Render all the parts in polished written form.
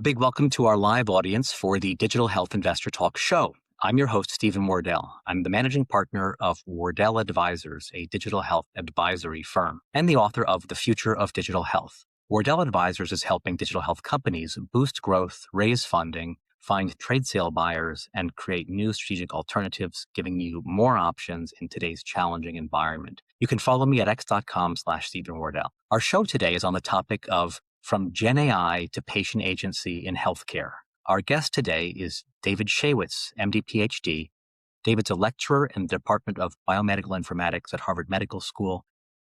A big welcome to our live audience for the Digital Health Investor Talk show. I'm your host, Stephen Wardell. I'm the managing partner of Wardell Advisors, a digital health advisory firm, and the author of The Future of Digital Health. Wardell Advisors is helping digital health companies boost growth, raise funding, find trade sale buyers, and create new strategic alternatives, giving you more options in today's challenging environment. You can follow me at x.com/Stephen Wardell. Our show today is on the topic of From GenAI to Patient Agency in Healthcare. Our guest today is David Shaywitz, MD, PhD. David's a lecturer in the Department of Biomedical Informatics at Harvard Medical School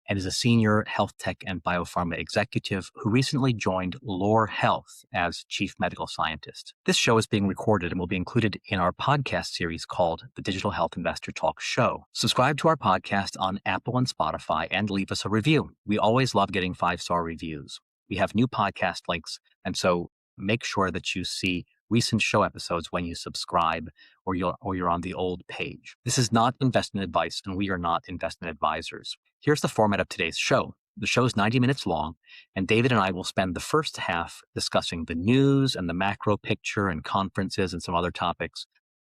and is a senior health tech and biopharma executive who recently joined Lore Health as chief medical scientist. This show is being recorded and will be included in our podcast series called the Digital Health Investor Talk Show. Subscribe to our podcast on Apple and Spotify and leave us a review. We always love getting 5-star reviews. We have new podcast links, and so make sure that you see recent show episodes when you subscribe or you're on the old page. This is not investment advice, and we are not investment advisors. Here's the format of today's show. The show is 90 minutes long, and David and I will spend the first half discussing the news and the macro picture and conferences and some other topics.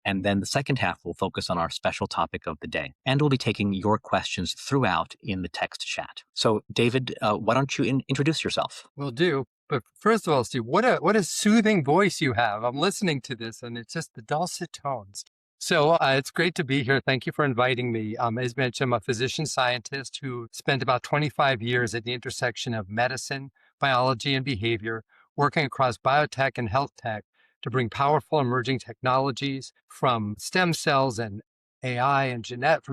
And then the second half will focus on our special topic of the day. And we'll be taking your questions throughout in the text chat. So, David, why don't you introduce yourself? Will do. But first of all, Steve, what a soothing voice you have. I'm listening to this, and it's just the dulcet tones. So it's great to be here. Thank you for inviting me. As mentioned, I'm a physician scientist who spent about 25 years at the intersection of medicine, biology, and behavior, working across biotech and health tech to bring powerful emerging technologies from stem cells and AI and genetics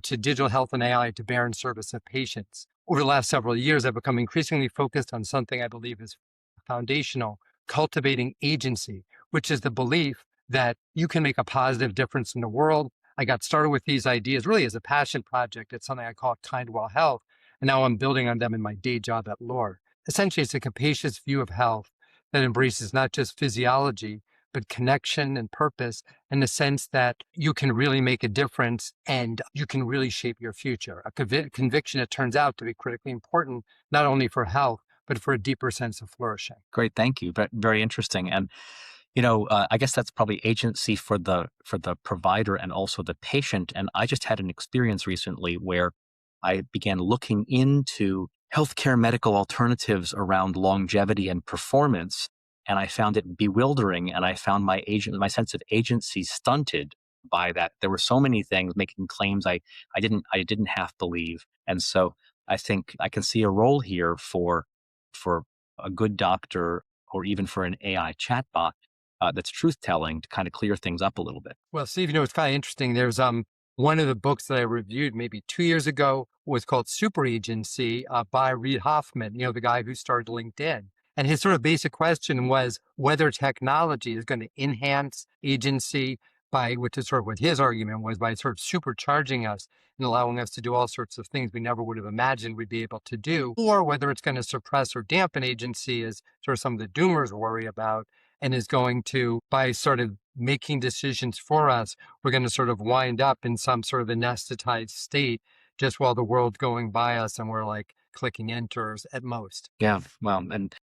to digital health and AI to bear in service of patients. Over the last several years, I've become increasingly focused on something I believe is foundational, cultivating agency, which is the belief that you can make a positive difference in the world. I got started with these ideas really as a passion project. It's something I call Kindwell Health, and now I'm building on them in my day job at Lore. Essentially, it's a capacious view of health that embraces not just physiology, but connection and purpose in the sense that you can really make a difference and you can really shape your future. A conviction that turns out to be critically important, not only for health, but for a deeper sense of flourishing. Great, thank you. Very interesting. And I guess that's probably agency for the provider and also the patient. And I just had an experience recently where I began looking into healthcare medical alternatives around longevity and performance, and I found it bewildering. And I found my sense of agency stunted by that. There were so many things making claims I didn't half believe, and so I think I can see a role here for a good doctor or even for an AI chatbot that's truth-telling to kind of clear things up a little bit. Well, Steve, it's kind of interesting. There's one of the books that I reviewed maybe 2 years ago was called Super Agency by Reid Hoffman, the guy who started LinkedIn. And his sort of basic question was whether technology is going to enhance agency which is sort of what his argument was, by sort of supercharging us and allowing us to do all sorts of things we never would have imagined we'd be able to do, or whether it's going to suppress or dampen agency, as sort of some of the doomers worry about, and is going to, by sort of making decisions for us, we're going to sort of wind up in some sort of anesthetized state just while the world's going by us and we're like clicking enters at most. Yeah, well, and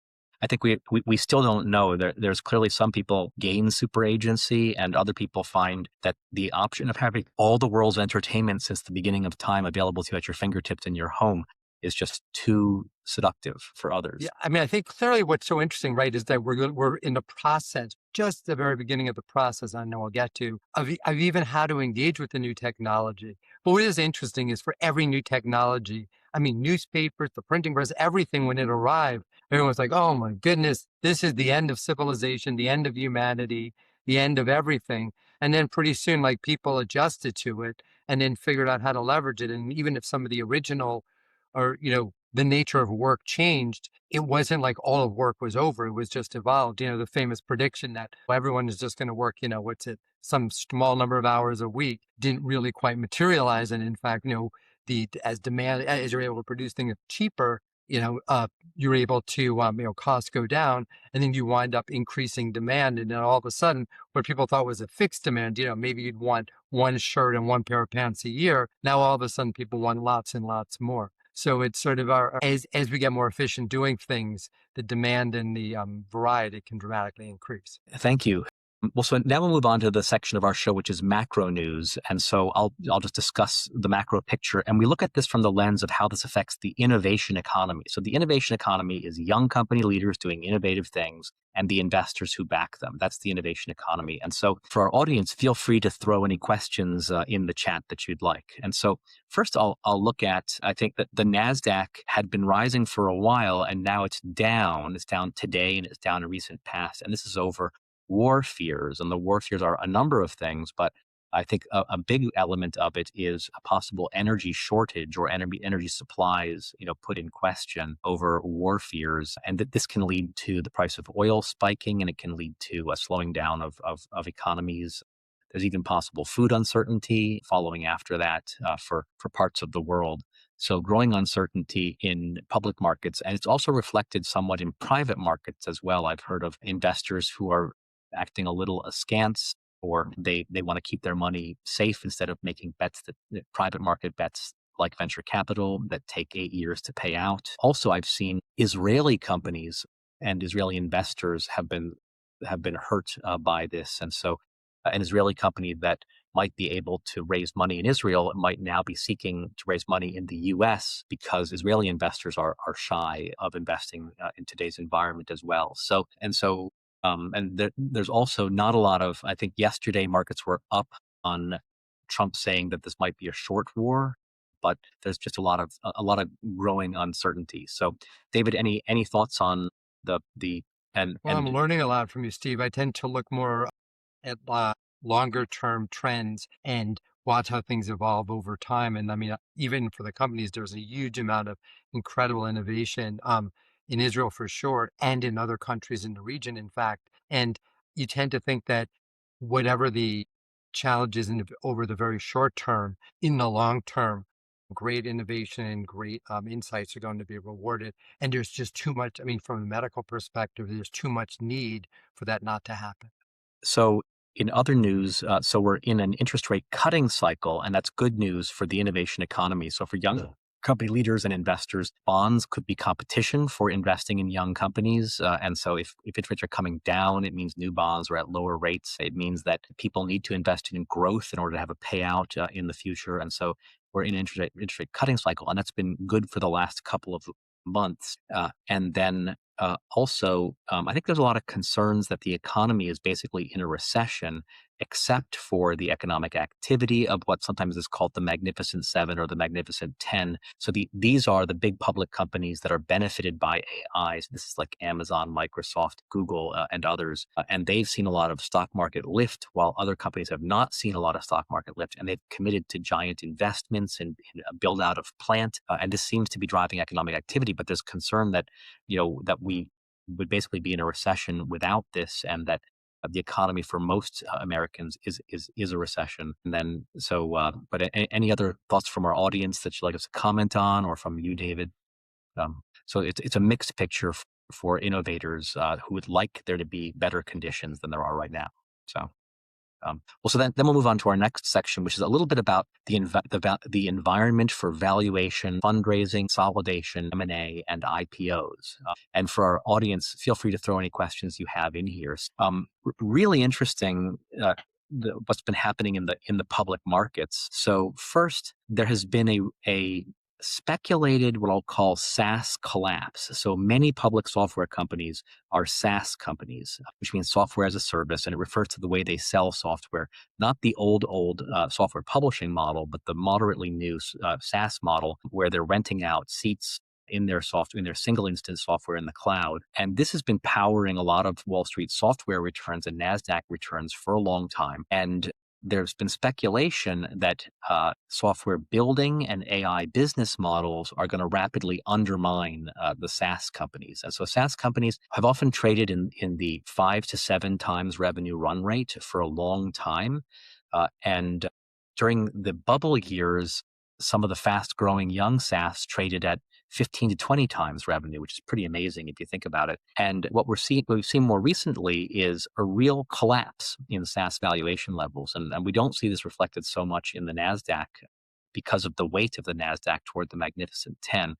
I think we still don't know. There's clearly some people gain super agency and other people find that the option of having all the world's entertainment since the beginning of time available to you at your fingertips in your home is just too seductive for others. Yeah, I think clearly what's so interesting, right, is that we're in the process, just the very beginning of the process, I know I'll get to, of even how to engage with the new technology. But what is interesting is for every new technology, newspapers, the printing press, everything, when it arrived, everyone's like, oh my goodness, this is the end of civilization, the end of humanity, the end of everything. And then pretty soon, people adjusted to it and then figured out how to leverage it. And even if some of the original or, the nature of work changed, it wasn't like all of work was over. It was just evolved. The famous prediction that everyone is just going to work, some small number of hours a week didn't really quite materialize. And in fact, as you're able to produce things cheaper, you're able to, costs go down, and then you wind up increasing demand. And then all of a sudden, what people thought was a fixed demand, maybe you'd want one shirt and one pair of pants a year. Now, all of a sudden, people want lots and lots more. So it's sort of as we get more efficient doing things, the demand and the variety can dramatically increase. Thank you. Well, so now we'll move on to the section of our show, which is macro news. And so I'll just discuss the macro picture. And we look at this from the lens of how this affects the innovation economy. So the innovation economy is young company leaders doing innovative things and the investors who back them. That's the innovation economy. And so for our audience, feel free to throw any questions in the chat that you'd like. And so first I'll look at, I think that the NASDAQ had been rising for a while and now it's down. It's down today and it's down in recent past. And this is over war fears. And the war fears are a number of things, but I think a big element of it is a possible energy shortage or energy supplies, put in question over war fears. And that this can lead to the price of oil spiking and it can lead to a slowing down of economies. There's even possible food uncertainty following after that for parts of the world. So growing uncertainty in public markets, and it's also reflected somewhat in private markets as well. I've heard of investors who are acting a little askance, or they want to keep their money safe instead of making bets that private market bets like venture capital that take 8 years to pay out. Also, I've seen Israeli companies and Israeli investors have been hurt by this, and so an Israeli company that might be able to raise money in Israel might now be seeking to raise money in the U.S. because Israeli investors are shy of investing in today's environment as well. There's also not a lot of, I think yesterday markets were up on Trump saying that this might be a short war, but there's just a lot of growing uncertainty. So David, any thoughts on I'm learning a lot from you, Steve. I tend to look more at longer term trends and watch how things evolve over time. And I mean, even for the companies, there's a huge amount of incredible innovation in Israel for sure, and in other countries in the region, in fact. And you tend to think that whatever the challenges over the very short term, in the long term, great innovation and great insights are going to be rewarded. And there's just too much, I mean, from a medical perspective, there's too much need for that not to happen. So in other news, so we're in an interest rate cutting cycle, and that's good news for the innovation economy. So for young company leaders and investors, bonds could be competition for investing in young companies. And so if interest rates are coming down, it means new bonds are at lower rates. It means that people need to invest in growth in order to have a payout in the future. And so we're in an interest rate cutting cycle, and that's been good for the last couple of months. And then also, I think there's a lot of concerns that the economy is basically in a recession, except for the economic activity of what sometimes is called the Magnificent Seven or the Magnificent 10. So these are the big public companies that are benefited by AI. So this is like Amazon, Microsoft, Google, and others. And they've seen a lot of stock market lift, while other companies have not seen a lot of stock market lift. And they've committed to giant investments and a build out of plant. And this seems to be driving economic activity. But there's concern that, that we would basically be in a recession without this, and that the economy for most Americans is a recession. And then, but any other thoughts from our audience that you'd like us to comment on, or from you, David? So it's a mixed picture for innovators who would like there to be better conditions than there are right now. So. So then we'll move on to our next section, which is a little bit about the environment for valuation, fundraising, consolidation, M&A, and IPOs. And for our audience, feel free to throw any questions you have in here. Really interesting. What's been happening in the public markets. So first, there has been a speculated what I'll call SaaS collapse. So many public software companies are SaaS companies, which means software as a service, and it refers to the way they sell software, not the old software publishing model, but the moderately new SaaS model where they're renting out seats in their single instance software in the cloud. And this has been powering a lot of Wall Street software returns and NASDAQ returns for a long time. And there's been speculation that software building and AI business models are going to rapidly undermine the SaaS companies. And so SaaS companies have often traded in the 5 to 7 times revenue run rate for a long time. And during the bubble years, some of the fast growing young SaaS traded at 15 to 20 times revenue, which is pretty amazing if you think about it. And what we've seen more recently is a real collapse in SaaS valuation levels. And we don't see this reflected so much in the NASDAQ because of the weight of the NASDAQ toward the Magnificent 10.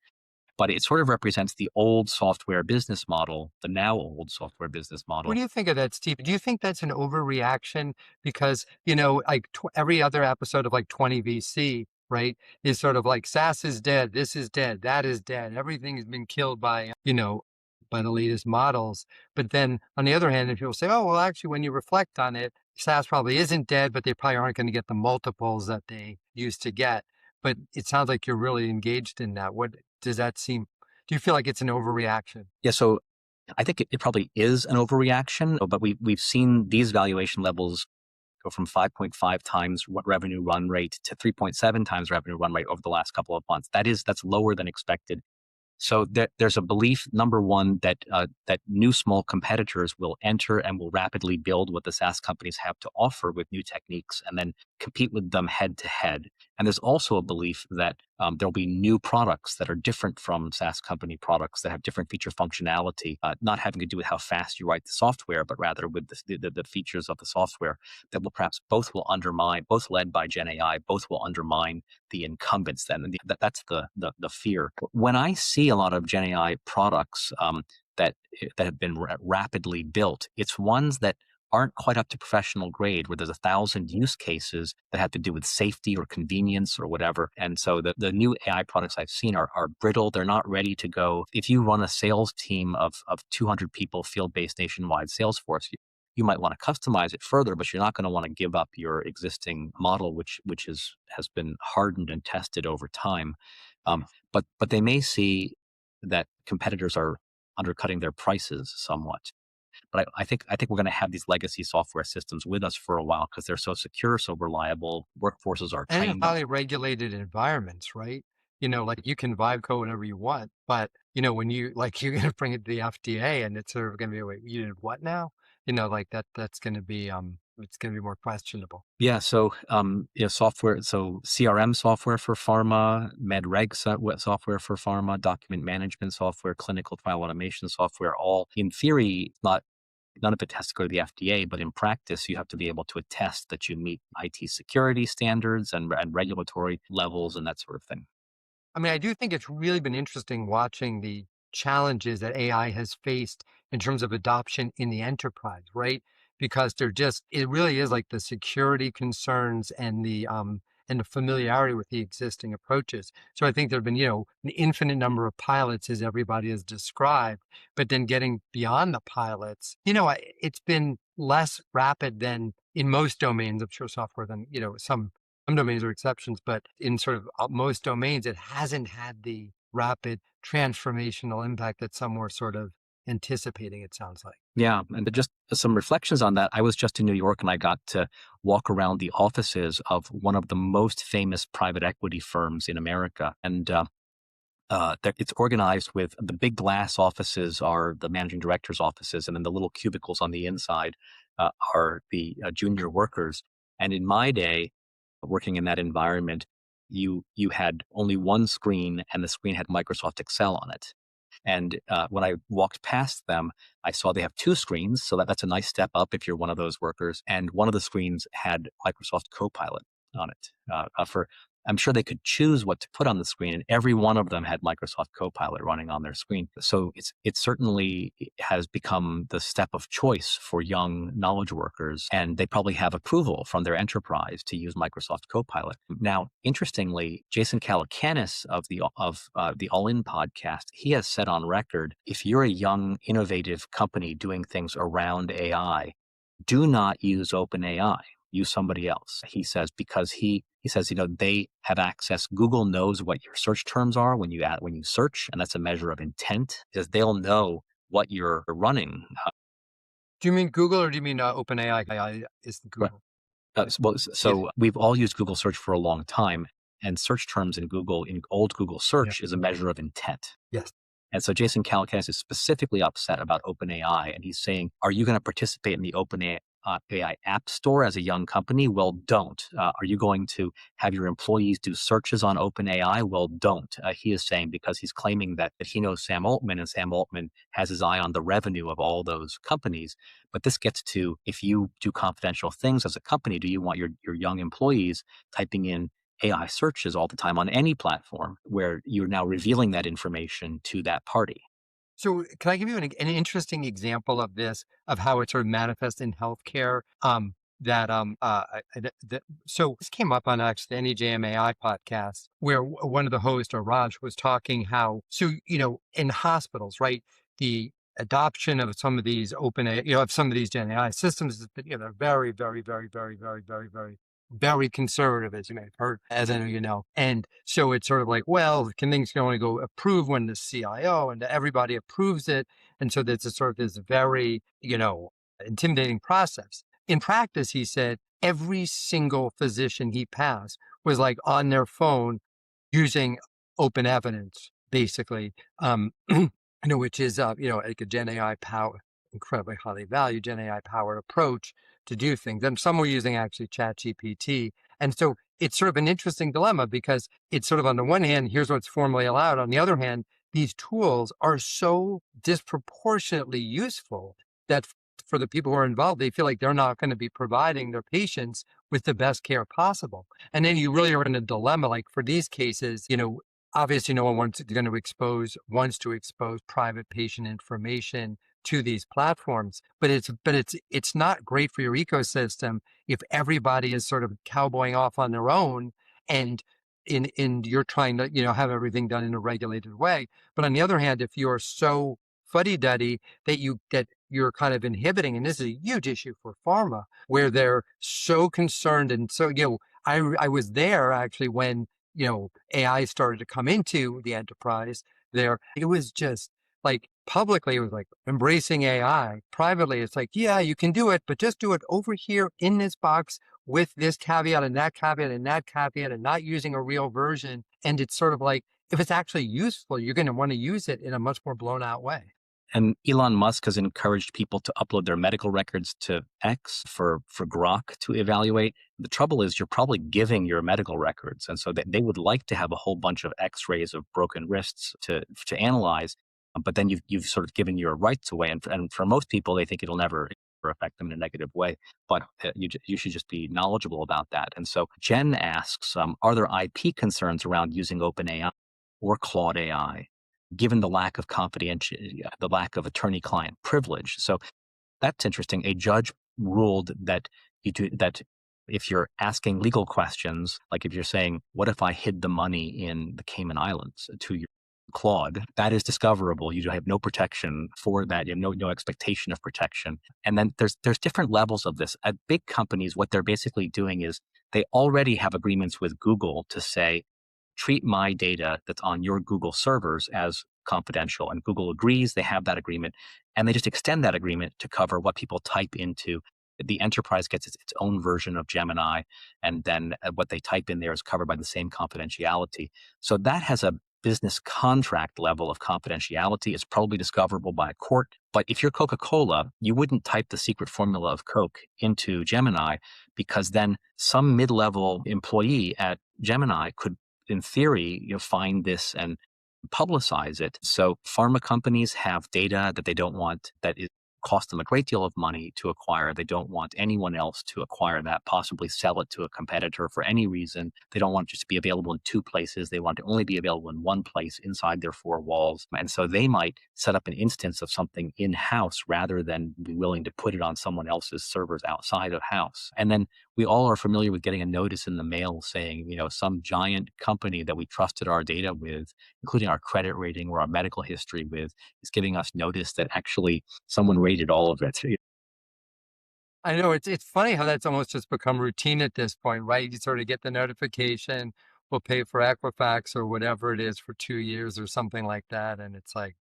But it sort of represents the old software business model, the now old software business What model. do you think of that, Steve? Do you think that's an overreaction? Because, like every other episode of like 20 VC, right, is sort of like SaaS is dead, this is dead, that is dead. Everything has been killed by the latest models. But then on the other hand, if people say, oh, well, actually, when you reflect on it, SaaS probably isn't dead, but they probably aren't going to get the multiples that they used to get. But it sounds like you're really engaged in that. What does that seem? Do you feel like it's an overreaction? Yeah, so I think it probably is an overreaction, but we've seen these valuation levels go from 5.5 times revenue run rate to 3.7 times revenue run rate over the last couple of months. That's lower than expected. So there's a belief, number one, that new small competitors will enter and will rapidly build what the SaaS companies have to offer with new techniques and then compete with them head to head. And there's also a belief that there'll be new products that are different from SaaS company products that have different feature functionality, not having to do with how fast you write the software, but rather with the features of the software that will perhaps both led by GenAI, both will undermine the incumbents then. And that's the fear. When I see a lot of GenAI products that have been rapidly built, it's ones that aren't quite up to professional grade, where there's 1,000 use cases that have to do with safety or convenience or whatever. And so the new AI products I've seen are brittle. They're not ready to go. If you run a sales team of 200 people, field-based nationwide sales force, you might want to customize it further, but you're not going to want to give up your existing model, which has been hardened and tested over time. But they may see that competitors are undercutting their prices somewhat. But I think we're going to have these legacy software systems with us for a while because they're so secure, so reliable. Workforces are And in trained. highly regulated environments, right? Like you can vibe code whenever you want, but when you're going to bring it to the FDA and it's sort of going to be, wait, you did what now? Like that's going to be, it's going to be more questionable. Yeah. So, software. So CRM software for pharma, MedReg software for pharma, document management software, clinical trial automation software, all in theory, none of it has to go to the FDA, but in practice, you have to be able to attest that you meet IT security standards and regulatory levels and that sort of thing. I mean, I do think it's really been interesting watching the challenges that AI has faced in terms of adoption in the enterprise, right? Because it really is like the security concerns and the familiarity with the existing approaches. So I think there have been, an infinite number of pilots as everybody has described, but then getting beyond the pilots, it's been less rapid than in most domains, I'm sure software than, some domains are exceptions, but in sort of most domains, it hasn't had the rapid transformational impact that some were sort of anticipating, it sounds like. Yeah, and just some reflections on that. I was just in New York and I got to walk around the offices of one of the most famous private equity firms in America. And it's organized with the big glass offices are the managing director's offices, and then the little cubicles on the inside are the junior workers. And in my day, working in that environment, you had only one screen, and the screen had Microsoft Excel on it. And when I walked past them, I saw they have two screens, so that's a nice step up if you're one of those workers. And one of the screens had Microsoft Copilot on it. I'm sure they could choose what to put on the screen, and every one of them had Microsoft Copilot running on their screen. So it certainly has become the step of choice for young knowledge workers, and they probably have approval from their enterprise to use Microsoft Copilot. Now, interestingly, Jason Calacanis of the All In podcast, he has said on record, if you're a young, innovative company doing things around AI, do not use OpenAI. Use somebody else. He says, because he says, they have access. Google knows what your search terms are when you search, and that's a measure of intent. He says they'll know what you're running. Do you mean Google or do you mean OpenAI? AI is Google. We've all used Google search for a long time, and search terms in old Google search is a measure of intent. Yes. And so Jason Calacanis is specifically upset about OpenAI, and he's saying, are you going to participate in the OpenAI AI app store as a young company? Well, don't. Are you going to have your employees do searches on OpenAI? Well, don't. He is saying, because he's claiming that he knows Sam Altman, and Sam Altman has his eye on the revenue of all those companies. But this gets to, if you do confidential things as a company, do you want your young employees typing in AI searches all the time on any platform where you're now revealing that information to that party. So can I give you an interesting example of this, of how it sort of manifests in healthcare? So this came up on actually any GenAI podcast where one of the hosts, or Raj, was talking how, so, in hospitals, right, the adoption of some of these of some of these GenAI systems, is that, they're very, very, very, very, very, very, very, very conservative, as you may have heard, as I know you know. And so it's sort of like, well, can things can only go approve when the CIO and everybody approves it. And so there's a sort of this very, intimidating process. In practice, he said every single physician he passed was like on their phone using open evidence, basically, which is, like a Gen AI power, incredibly highly valued Gen AI powered approach to do things. And some were using actually ChatGPT. And so it's sort of an interesting dilemma, because it's sort of, on the one hand, here's what's formally allowed. On the other hand, these tools are so disproportionately useful that for the people who are involved, they feel like they're not going to be providing their patients with the best care possible. And then you really are in a dilemma. Like for these cases, obviously no one wants to expose private patient information to these platforms, but it's not great for your ecosystem if everybody is sort of cowboying off on their own, and in you're trying to have everything done in a regulated way. But on the other hand, if you're so fuddy-duddy that you're kind of inhibiting, and this is a huge issue for pharma, where they're so concerned. And so, I was there actually when, AI started to come into the enterprise there. It was just like, publicly, it was like embracing AI. Privately, it's like, yeah, you can do it, but just do it over here in this box with this caveat and that caveat and that caveat, and not using a real version. And it's sort of like, if it's actually useful, you're going to want to use it in a much more blown out way. And Elon Musk has encouraged people to upload their medical records to X for Grok to evaluate. The trouble is you're probably giving your medical records. And so they would like to have a whole bunch of X-rays of broken wrists to analyze. But then you've sort of given your rights away. And for most people, they think it'll never affect them in a negative way. But you should just be knowledgeable about that. And so Jen asks, are there IP concerns around using OpenAI or Claude AI, given the lack of confidentiality, the lack of attorney-client privilege? So that's interesting. A judge ruled that that if you're asking legal questions, like if you're saying, what if I hid the money in the Cayman Islands to your Claude, that is discoverable. You have no protection for that. You have no expectation of protection. And then there's different levels of this. At big companies, what they're basically doing is they already have agreements with Google to say, treat my data that's on your Google servers as confidential. And Google agrees, they have that agreement, and they just extend that agreement to cover what people type into. The enterprise gets its own version of Gemini, and then what they type in there is covered by the same confidentiality. So that has a business contract level of confidentiality. It's probably discoverable by a court. But if you're Coca-Cola, you wouldn't type the secret formula of Coke into Gemini, because then some mid-level employee at Gemini could, in theory, find this and publicize it. So pharma companies have data that they don't want, that is cost them a great deal of money to acquire. They don't want anyone else to acquire that, possibly sell it to a competitor for any reason. They don't want it just to be available in two places. They want it to only be available in one place inside their four walls. And so they might set up an instance of something in-house rather than be willing to put it on someone else's servers outside of house. And then we all are familiar with getting a notice in the mail saying, some giant company that we trusted our data with, including our credit rating or our medical history with, is giving us notice that actually someone rated all of it. I know it's funny how that's almost just become routine at this point, right? You sort of get the notification, we'll pay for Equifax or whatever it is for 2 years or something like that. And it's like,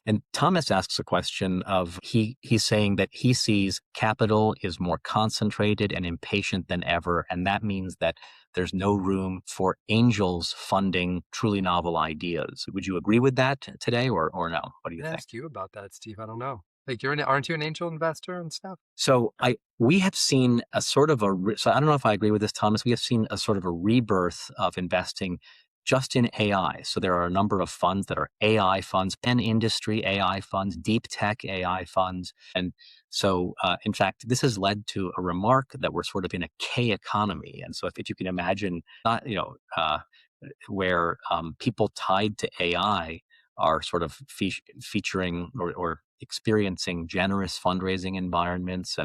And Thomas asks a question of, he's saying that he sees capital is more concentrated and impatient than ever. And that means that there's no room for angels funding truly novel ideas. Would you agree with that today or no? What do you think? Ask you about that, Steve. I don't know. Like, aren't you an angel investor and stuff? So we have seen a sort of so I don't know if I agree with this, Thomas. We have seen a sort of a rebirth of investing just in AI. So there are a number of funds that are AI funds, and industry AI funds, deep tech AI funds. And so, in fact, this has led to a remark that we're sort of in a K economy. And so if you can imagine, not, where people tied to AI are sort of featuring or experiencing generous fundraising environments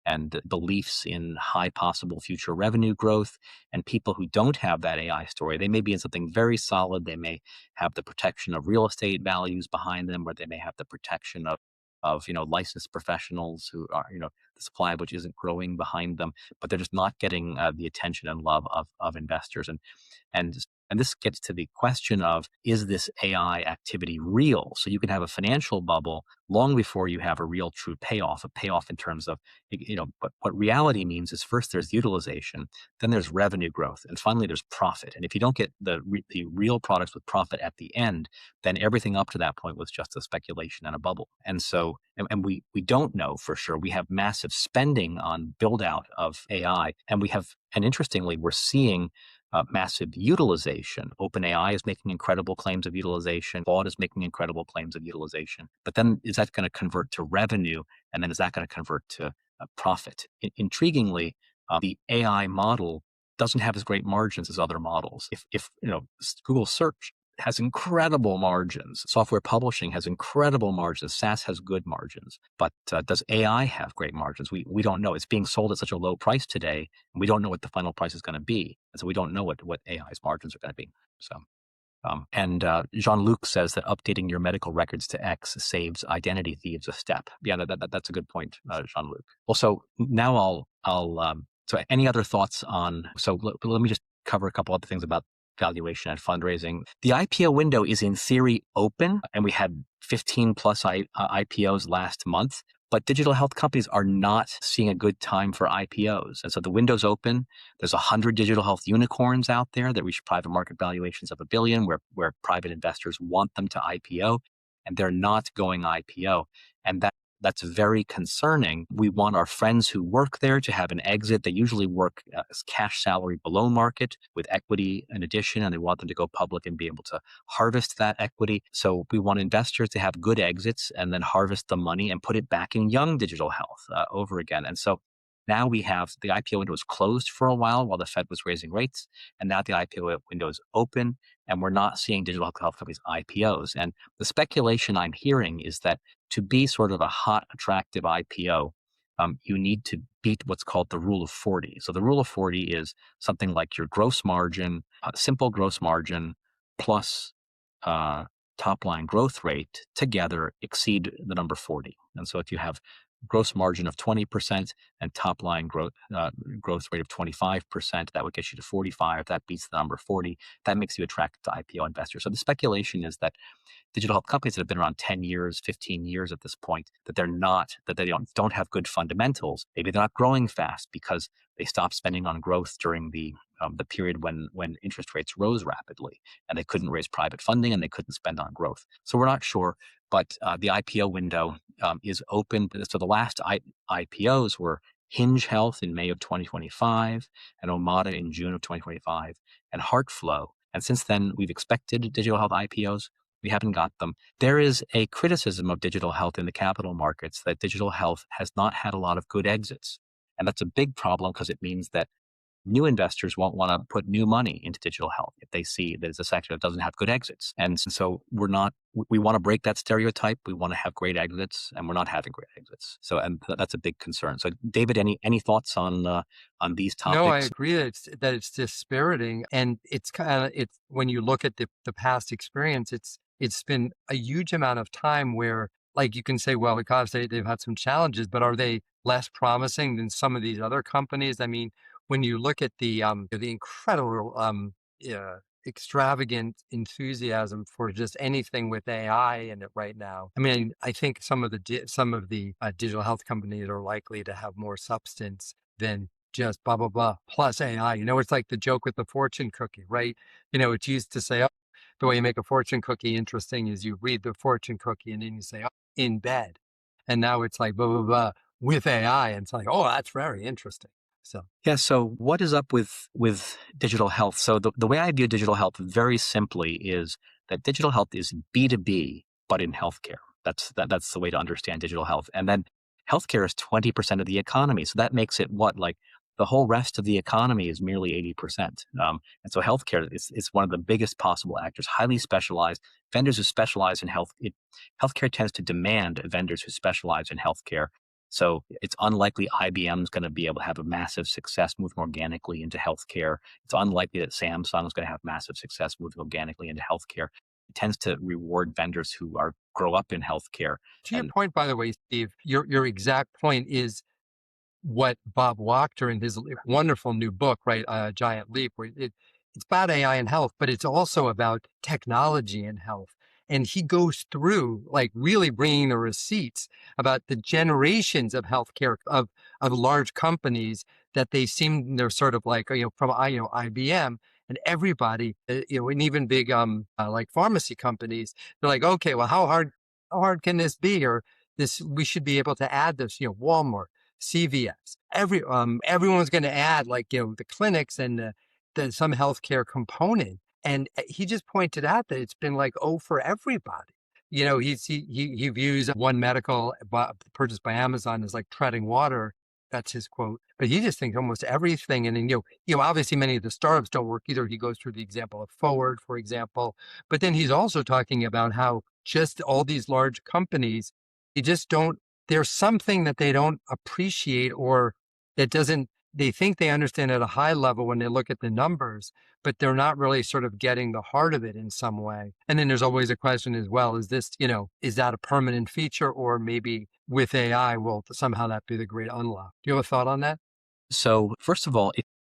and beliefs in high possible future revenue growth. And people who don't have that AI story, they may be in something very solid. They may have the protection of real estate values behind them, or they may have the protection of licensed professionals who are the supply of which isn't growing behind them, but they're just not getting the attention and love of investors. And and this gets to the question of, is this AI activity real? So you can have a financial bubble long before you have a real true payoff, a payoff in terms of, but what reality means is first there's utilization, then there's revenue growth, and finally there's profit. And if you don't get the real products with profit at the end, then everything up to that point was just a speculation and a bubble. And so, and we don't know for sure. We have massive spending on build out of AI, and interestingly, we're seeing massive utilization. OpenAI is making incredible claims of utilization. Claude is making incredible claims of utilization. But then is that going to convert to revenue? And then is that going to convert to profit? Intriguingly, the AI model doesn't have as great margins as other models. If Google search has incredible margins. Software publishing has incredible margins. SaaS has good margins. But does AI have great margins? We don't know. It's being sold at such a low price today, and we don't know what the final price is going to be. And so we don't know what AI's margins are going to be. So, and Jean-Luc says that updating your medical records to X saves identity thieves a step. Yeah, that's a good point, Jean-Luc. Also, now so any other thoughts on, so let me just cover a couple other things about valuation and fundraising. The IPO window is in theory open, and we had 15 plus IPOs last month, but digital health companies are not seeing a good time for IPOs. And so the window's open. There's 100 digital health unicorns out there that reach private market valuations of $1 billion, where private investors want them to IPO, and they're not going IPO. And that's very concerning. We want our friends who work there to have an exit. They usually work as cash salary below market with equity in addition, and they want them to go public and be able to harvest that equity. So we want investors to have good exits and then harvest the money and put it back in young digital health over again. And so now we have the IPO window was closed for a while the Fed was raising rates, and now the IPO window is open, and we're not seeing digital health companies IPOs. And the speculation I'm hearing is that to be sort of a hot, attractive IPO, you need to beat what's called the rule of 40. So the rule of 40 is something like your gross margin, simple gross margin plus top line growth rate together exceed the number 40. And so if you have gross margin of 20% and top line growth rate of 25%, that would get you to 45. That beats the number 40. That makes you attractive to IPO investors. So the speculation is that digital health companies that have been around 10 years, 15 years at this point, that they don't have good fundamentals. Maybe they're not growing fast because they stopped spending on growth during the period when interest rates rose rapidly, and they couldn't raise private funding and they couldn't spend on growth. So we're not sure, but the IPO window is open. So the last IPOs were Hinge Health in May of 2025, and Omada in June of 2025, and Heartflow. And since then, we've expected digital health IPOs. We haven't got them. There is a criticism of digital health in the capital markets that digital health has not had a lot of good exits. And that's a big problem because it means that new investors won't want to put new money into digital health if they see that it's a sector that doesn't have good exits. And so we want to break that stereotype. We want to have great exits, and we're not having great exits. So, and that's a big concern. So David, any thoughts on these topics? No, I agree that it's dispiriting. And it's when you look at the past experience, it's been a huge amount of time where, like, you can say, well, because they've had some challenges, but are they less promising than some of these other companies? I mean, when you look at the incredible extravagant enthusiasm for just anything with AI in it right now, I mean, I think some of the digital health companies are likely to have more substance than just blah blah blah plus AI. It's like the joke with the fortune cookie, right? It's used to say, oh, the way you make a fortune cookie interesting is you read the fortune cookie and then you say, oh, in bed. And now it's like blah blah blah with AI, and it's like, oh, that's very interesting. So Yeah. So what is up with digital health? So the way I view digital health very simply is that digital health is B2B, but in healthcare. That's the way to understand digital health. And then healthcare is 20% of the economy. So that makes it what? Like the whole rest of the economy is merely 80%. And so healthcare is one of the biggest possible actors, highly specialized vendors who specialize in health. Healthcare tends to demand vendors who specialize in healthcare. So it's unlikely IBM is going to be able to have a massive success moving organically into healthcare. It's unlikely that Samsung is going to have massive success moving organically into healthcare. It tends to reward vendors who grow up in healthcare. to your And point, by the way, Steve, your exact point is what Bob Wachter in his wonderful new book, right, Giant Leap, where it's about AI and health, but it's also about technology and health. And he goes through like really bringing the receipts about the generations of healthcare of large companies that they're sort of like from IBM and everybody and even big like pharmacy companies. They're like, okay, well, how hard can this be? Or this we should be able to add this. Walmart, CVS, everyone's going to add like the clinics and some healthcare component. And he just pointed out that it's been like for everybody. He views One Medical purchased by Amazon as like treading water. That's his quote. But he just thinks almost everything. And then obviously many of the startups don't work either. He goes through the example of Forward, for example. But then he's also talking about how just all these large companies, they just don't there's something that they don't appreciate or that doesn't they think they understand at a high level when they look at the numbers, but they're not really sort of getting the heart of it in some way. And then there's always a question as well, is this, is that a permanent feature or maybe with AI will somehow that be the great unlock? Do you have a thought on that? so, first of all,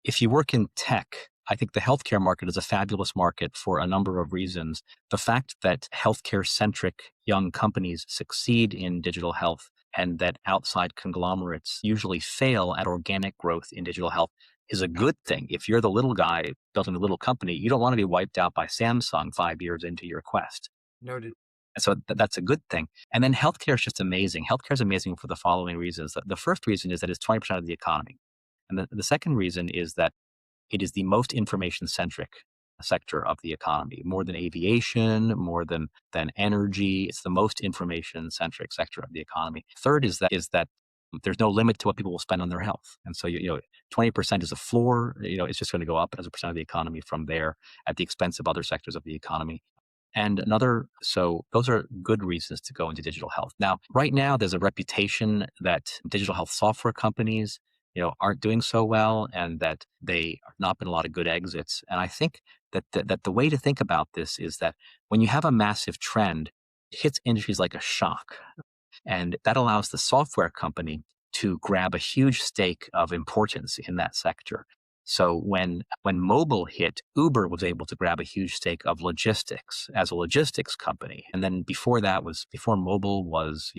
if you work in tech, I think the healthcare market is a fabulous market for a number of reasons. The fact that healthcare centric young companies succeed in digital health and that outside conglomerates usually fail at organic growth in digital health is a good thing. If you're the little guy building a little company, you don't want to be wiped out by Samsung 5 years into your quest. Noted. And so that's a good thing. And then healthcare is just amazing. Healthcare is amazing for the following reasons. The first reason is that it's 20% of the economy. And the second reason is that it is the most information centric sector of the economy, more than aviation, more than energy. It's the most information centric sector of the economy. Third is that there's no limit to what people will spend on their health. And so, 20% is a floor, it's just going to go up as a percent of the economy from there at the expense of other sectors of the economy. So those are good reasons to go into digital health. Now, right now, there's a reputation that digital health software companies, aren't doing so well and that they have not been a lot of good exits. And I think that the way to think about this is that when you have a massive trend, it hits industries like a shock. And that allows the software company to grab a huge stake of importance in that sector. So when mobile hit, Uber was able to grab a huge stake of logistics as a logistics company. And then before mobile was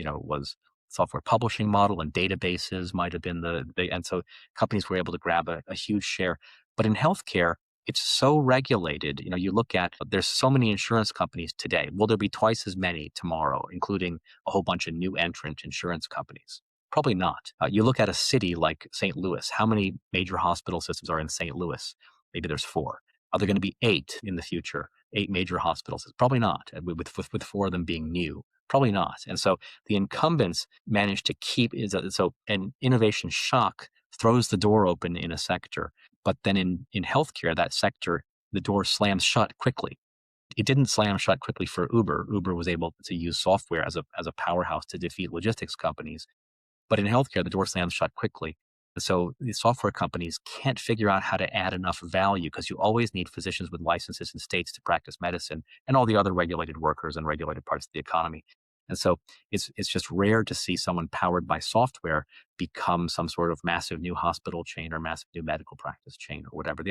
software publishing model and databases might have been and so companies were able to grab a huge share. But in healthcare, it's so regulated. You look at, there's so many insurance companies today. Will there be twice as many tomorrow, including a whole bunch of new entrant insurance companies? Probably not. You look at a city like St. Louis. How many major hospital systems are in St. Louis? Maybe there's 4. Are there going to be 8 in the future? 8 major hospitals? Probably not. With 4 of them being new, probably not. And so the incumbents managed to keep so an innovation shock throws the door open in a sector, but then in healthcare, that sector, the door slams shut quickly. It didn't slam shut quickly for Uber. Uber was able to use software as a powerhouse to defeat logistics companies. But in healthcare, the door slams shut quickly. So the software companies can't figure out how to add enough value because you always need physicians with licenses in states to practice medicine and all the other regulated workers and regulated parts of the economy. And so it's just rare to see someone powered by software become some sort of massive new hospital chain or massive new medical practice chain or whatever.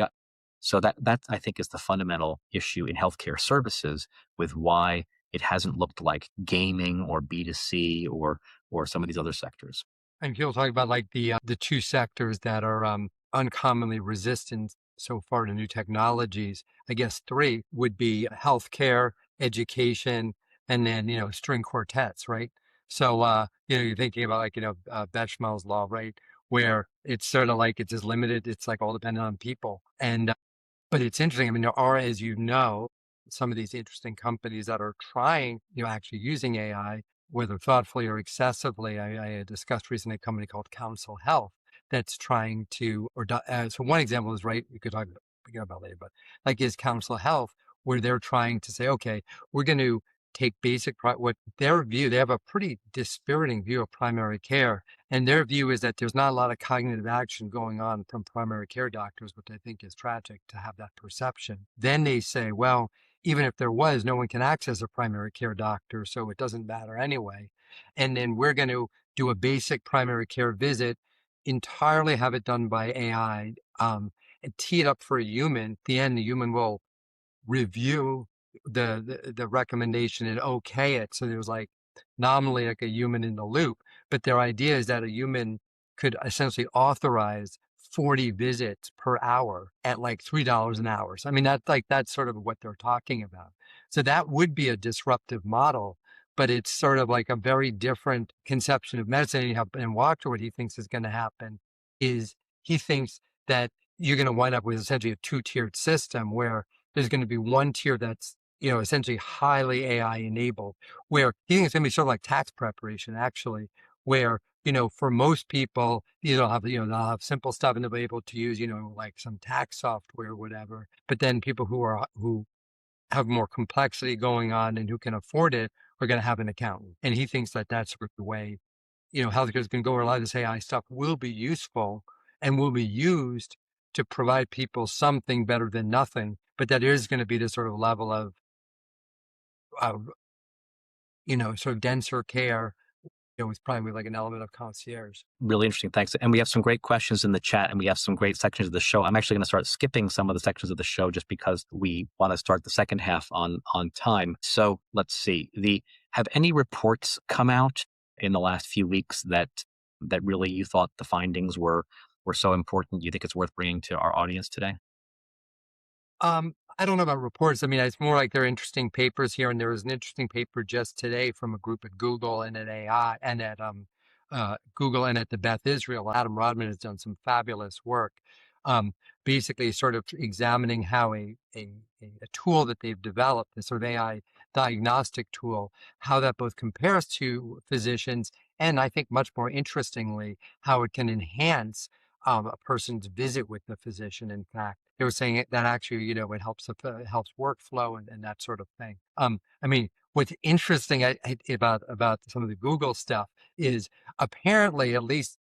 So that I think is the fundamental issue in healthcare services with why it hasn't looked like gaming or B2C or some of these other sectors. And people talk about like the two sectors that are uncommonly resistant so far to new technologies. I guess 3 would be healthcare, education, and then string quartets, right? So you're thinking about like Bechamels's law, right? where it's sort of like it's as limited, it's like all dependent on people. And but it's interesting. I mean, there are, as you know, some of these interesting companies that are trying, actually using AI, whether thoughtfully or excessively. I discussed recently a company called Council Health that's trying to, so one example is, right, we can talk about later, but like is Council Health, where they're trying to say, okay, we're going to take what their view, they have a pretty dispiriting view of primary care. And their view is that there's not a lot of cognitive action going on from primary care doctors, which I think is tragic to have that perception. Then they say, well, even if there was, no one can access a primary care doctor, so it doesn't matter anyway. And then we're going to do a basic primary care visit, entirely have it done by AI, and tee it up for a human. At the end, the human will review the recommendation and okay it. So there's like nominally like a human in the loop, but their idea is that a human could essentially authorize 40 visits per hour at like $3 an hour. So I mean, that's sort of what they're talking about. So that would be a disruptive model, but it's sort of like a very different conception of medicine. And Walker, what he thinks is going to happen is he thinks that you're going to wind up with essentially a two-tiered system where there's going to be one tier that's, essentially highly AI enabled, where he thinks it's going to be sort of like tax preparation, actually, where, for most people, they'll have simple stuff and they'll be able to use, like some tax software or whatever. But then people who have more complexity going on and who can afford it are going to have an accountant. And he thinks that that's sort of the way, healthcare is going to go, where a lot of this AI stuff will be useful and will be used to provide people something better than nothing. But that is going to be this sort of level of, sort of denser care, with probably like an element of concierge. Really interesting. Thanks. And we have some great questions in the chat, and we have some great sections of the show. I'm actually going to start skipping some of the sections of the show just because we want to start the second half on time. So let's see. Have any reports come out in the last few weeks that really you thought the findings were so important you think it's worth bringing to our audience today? I don't know about reports. I mean, it's more like they're interesting papers here. And there was an interesting paper just today from a group at Google and at AI and at Google and at the Beth Israel. Adam Rodman has done some fabulous work, basically sort of examining how a tool that they've developed, this sort of AI diagnostic tool, how that both compares to physicians and, I think much more interestingly, how it can enhance a person's visit with the physician. In fact, they were saying that actually, it helps workflow and that sort of thing. I mean, what's interesting about some of the Google stuff is apparently, at least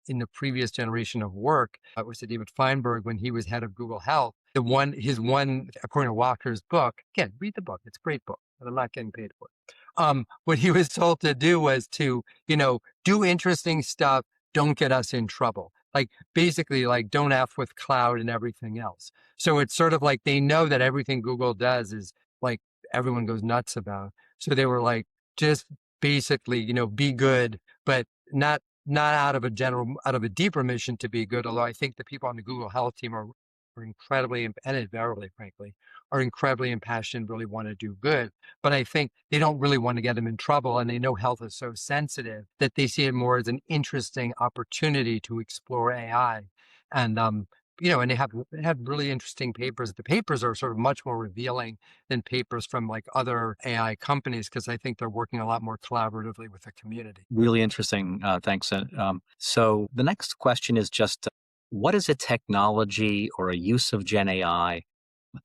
in the previous generation of work, it was David Feinberg when he was head of Google Health. According to Walker's book, again, read the book. It's a great book, but I'm not getting paid for it. What he was told to do was to, do interesting stuff. Don't get us in trouble. Like basically like don't F with cloud and everything else. So it's sort of like they know that everything Google does is like everyone goes nuts about. So they were like, just basically, be good, but not out of a deeper mission to be good. Although I think the people on the Google Health team are incredibly, and invariably, frankly, are incredibly impassioned, really want to do good. But I think they don't really want to get them in trouble. And they know health is so sensitive that they see it more as an interesting opportunity to explore AI. And, and they have really interesting papers. The papers are sort of much more revealing than papers from like other AI companies, because I think they're working a lot more collaboratively with the community. Really interesting. Thanks. So the next question is just, what is a technology or a use of GenAI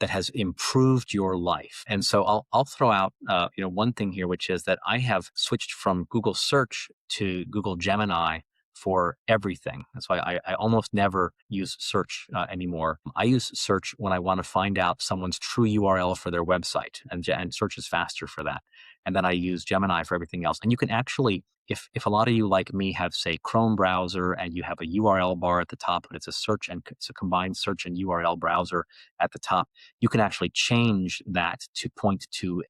that has improved your life? And so I'll throw out one thing here, which is that I have switched from Google Search to Google Gemini for everything. That's why I almost never use search anymore. I use search when I want to find out someone's true URL for their website, and search is faster for that. And then I use Gemini for everything else. And you can actually, if a lot of you like me have, say, Chrome browser, and you have a URL bar at the top, but it's a combined search and URL browser at the top, you can actually change that to point to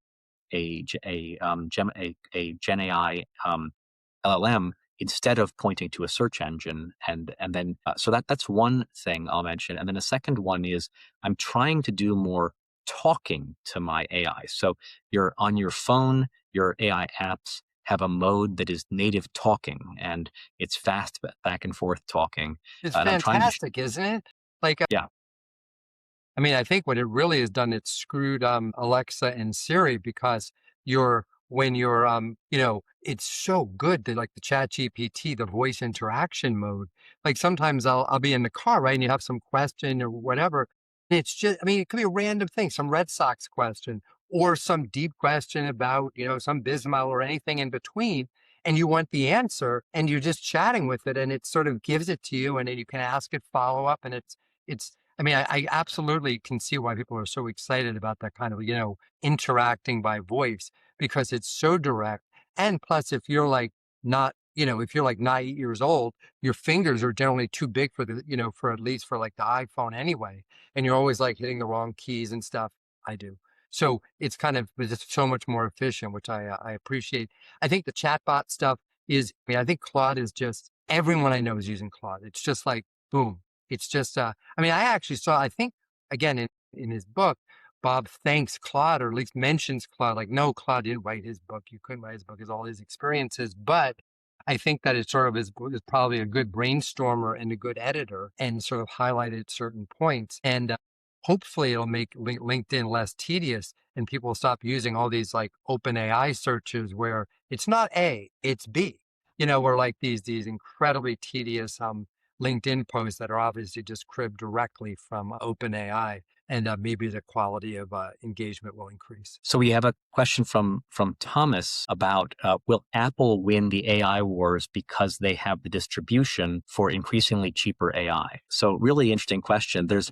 a GenAI LLM instead of pointing to a search engine. And then, so that's one thing I'll mention. And then a second one is I'm trying to do more talking to my AI. So you're on your phone, your AI apps have a mode that is native talking, and it's fast back and forth talking. It's And I'm trying to, fantastic, isn't it? Like, yeah. I mean, I think what it really has done, it's screwed Alexa and Siri because when you're it's so good that like the Chat GPT, the voice interaction mode. Like sometimes I'll be in the car, right? And you have some question or whatever. And it's just, I mean, it could be a random thing, some Red Sox question or some deep question about, some Bismol or anything in between. And you want the answer and you're just chatting with it and it sort of gives it to you and then you can ask it follow up and it's I mean, I absolutely can see why people are so excited about that kind of, interacting by voice because it's so direct. And plus, if you're like not, if you're like not 8 years old, your fingers are generally too big for for at least for like the iPhone anyway. And you're always like hitting the wrong keys and stuff. I do. So it's kind of just so much more efficient, which I appreciate. I think the chatbot stuff I think Claude is just, everyone I know is using Claude. It's just like, boom, it's just, I mean, I actually saw, I think, again, in his book, Bob thanks Claude, or at least mentions Claude, like, no, Claude didn't write his book. You couldn't write his book, it's all his experiences. But I think that it sort of is probably a good brainstormer and a good editor and sort of highlighted certain points. And hopefully it'll make LinkedIn less tedious and people will stop using all these like open AI searches where it's not A, it's B, where like these incredibly tedious, LinkedIn posts that are obviously just cribbed directly from OpenAI, and maybe the quality of engagement will increase. So we have a question from Thomas about will Apple win the AI wars because they have the distribution for increasingly cheaper AI? So really interesting question. It's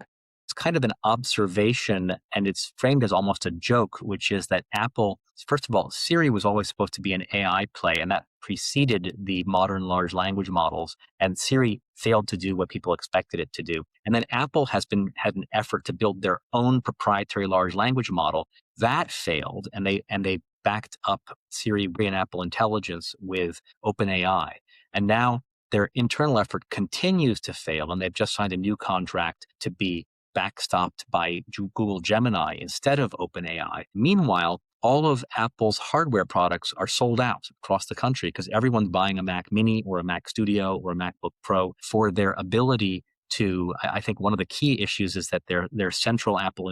kind of an observation and it's framed as almost a joke, which is that Apple, first of all, Siri was always supposed to be an AI play, and that preceded the modern large language models. And Siri failed to do what people expected it to do. And then Apple had an effort to build their own proprietary large language model. That failed, and they backed up Siri and Apple Intelligence with OpenAI. And now their internal effort continues to fail, and they've just signed a new contract to be backstopped by Google Gemini instead of OpenAI. Meanwhile, all of Apple's hardware products are sold out across the country because everyone's buying a Mac Mini or a Mac Studio or a MacBook Pro for their ability to, I think one of the key issues is that their central Apple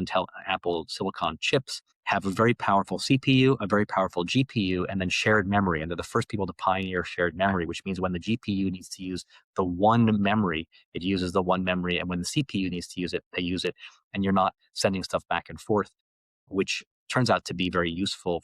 Silicon chips have a very powerful CPU, a very powerful GPU, and then shared memory. And they're the first people to pioneer shared memory, which means when the GPU needs to use the one memory, it uses the one memory. And when the CPU needs to use it, they use it. And you're not sending stuff back and forth, which turns out to be very useful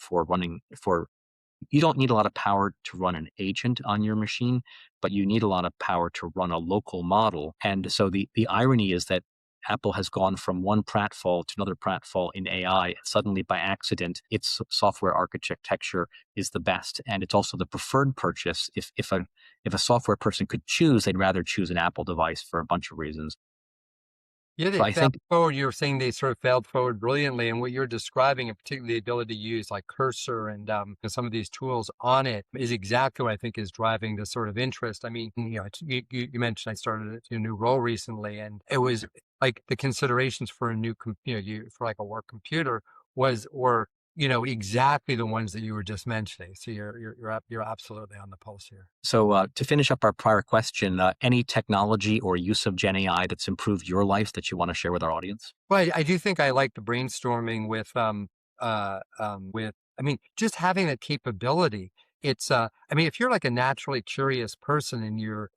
you don't need a lot of power to run an agent on your machine, but you need a lot of power to run a local model. And so the irony is that Apple has gone from one pratfall to another pratfall in AI. And suddenly, by accident, its software architecture is the best, and it's also the preferred purchase. If a software person could choose, they'd rather choose an Apple device for a bunch of reasons. Yeah, they failed forward. You're saying they sort of failed forward brilliantly. And what you're describing, and particularly the ability to use like Cursor and some of these tools on it, is exactly what I think is driving this sort of interest. I mean, you mentioned I started a new role recently, and it was like the considerations for a new, for like a work computer were exactly the ones that you were just mentioning. So you're absolutely on the pulse here. So to finish up our prior question, any technology or use of GenAI that's improved your life that you want to share with our audience? Well, I do think I like the brainstorming with, I mean, just having that capability. It's, I mean, if you're like a naturally curious person and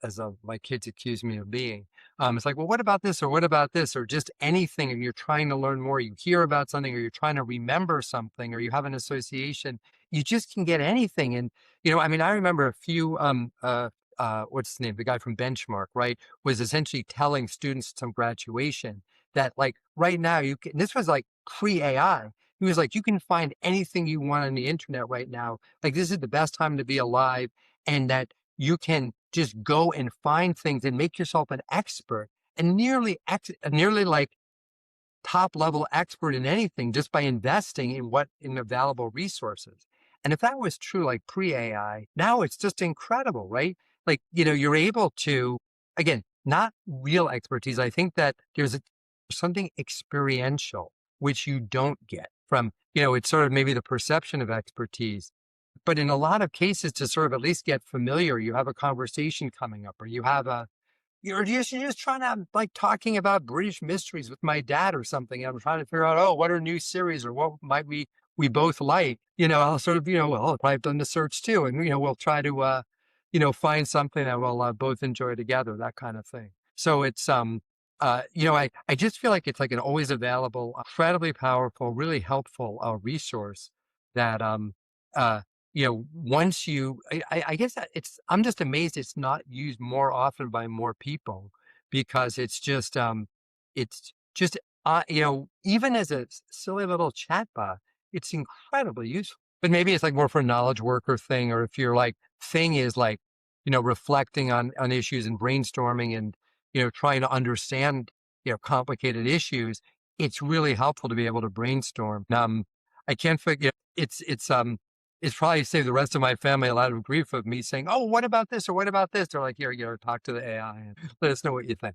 my kids accuse me of being, it's like, well, what about this? Or what about this? Or just anything. And you're trying to learn more, you hear about something, or you're trying to remember something, or you have an association, you just can get anything. And, I mean, I remember a few, what's his name? The guy from Benchmark, right? Was essentially telling students at some graduation that like right now this was like pre-AI. He was like, you can find anything you want on the internet right now. Like this is the best time to be alive, and that you can just go and find things and make yourself an expert and nearly like top level expert in anything just by investing in available resources. And if that was true, like pre-AI, now it's just incredible, right? Like, you're able to, again, not real expertise. I think that there's something experiential, which you don't get from, it's sort of maybe the perception of expertise. but in a lot of cases to sort of at least get familiar, you have a conversation coming up, or you have a, you're just trying to like talking about British mysteries with my dad or something. And I'm trying to figure out, oh, what are new series or what might we both like? I'll sort of, well, I've done the search too. And, we'll try to, find something that we'll both enjoy together, that kind of thing. So it's, I just feel like it's like an always available, incredibly powerful, really helpful resource that, uh, once I guess that I'm just amazed it's not used more often by more people because it's just, even as a silly little chatbot, it's incredibly useful. But maybe it's like more for a knowledge worker thing, or if your like thing is like, reflecting on issues and brainstorming and, trying to understand, complicated issues, it's really helpful to be able to brainstorm. I can't figure, it's probably saved the rest of my family a lot of grief of me saying, "Oh, what about this or what about this?" They're like, "Here, talk to the AI and let us know what you think."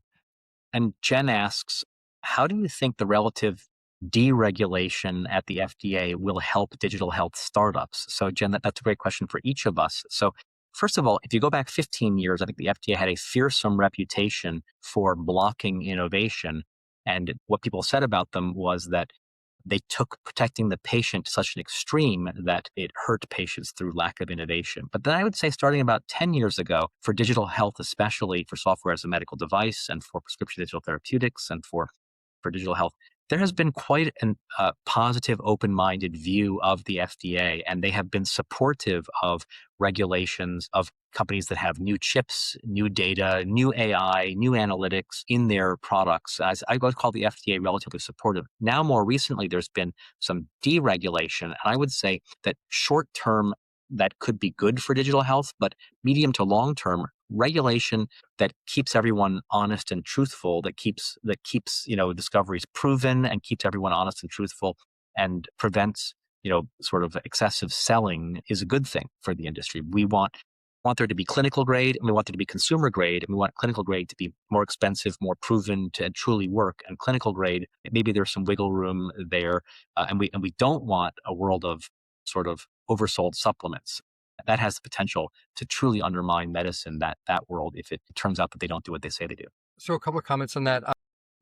And Jen asks, how do you think the relative deregulation at the FDA will help digital health startups? So, Jen, that's a great question for each of us. So, first of all, if you go back 15 years, I think the FDA had a fearsome reputation for blocking innovation. And what people said about them was that they took protecting the patient to such an extreme that it hurt patients through lack of innovation. But then I would say starting about 10 years ago, for digital health, especially for software as a medical device and for prescription digital therapeutics and for digital health, there has been quite a positive, open-minded view of the FDA, and they have been supportive of regulations of companies that have new chips, new data, new AI, new analytics in their products. As I would call the FDA relatively supportive. Now, more recently, there's been some deregulation, and I would say that short-term, that could be good for digital health, but medium to long-term regulation that keeps everyone honest and truthful, that keeps discoveries proven and keeps everyone honest and truthful and prevents sort of excessive selling is a good thing for the industry. We want there to be clinical grade, and we want there to be consumer grade, and we want clinical grade to be more expensive, more proven to truly work. And clinical grade, maybe there's some wiggle room there, and we don't want a world of sort of oversold supplements. That has the potential to truly undermine medicine, that world, if it turns out that they don't do what they say they do. So a couple of comments on that.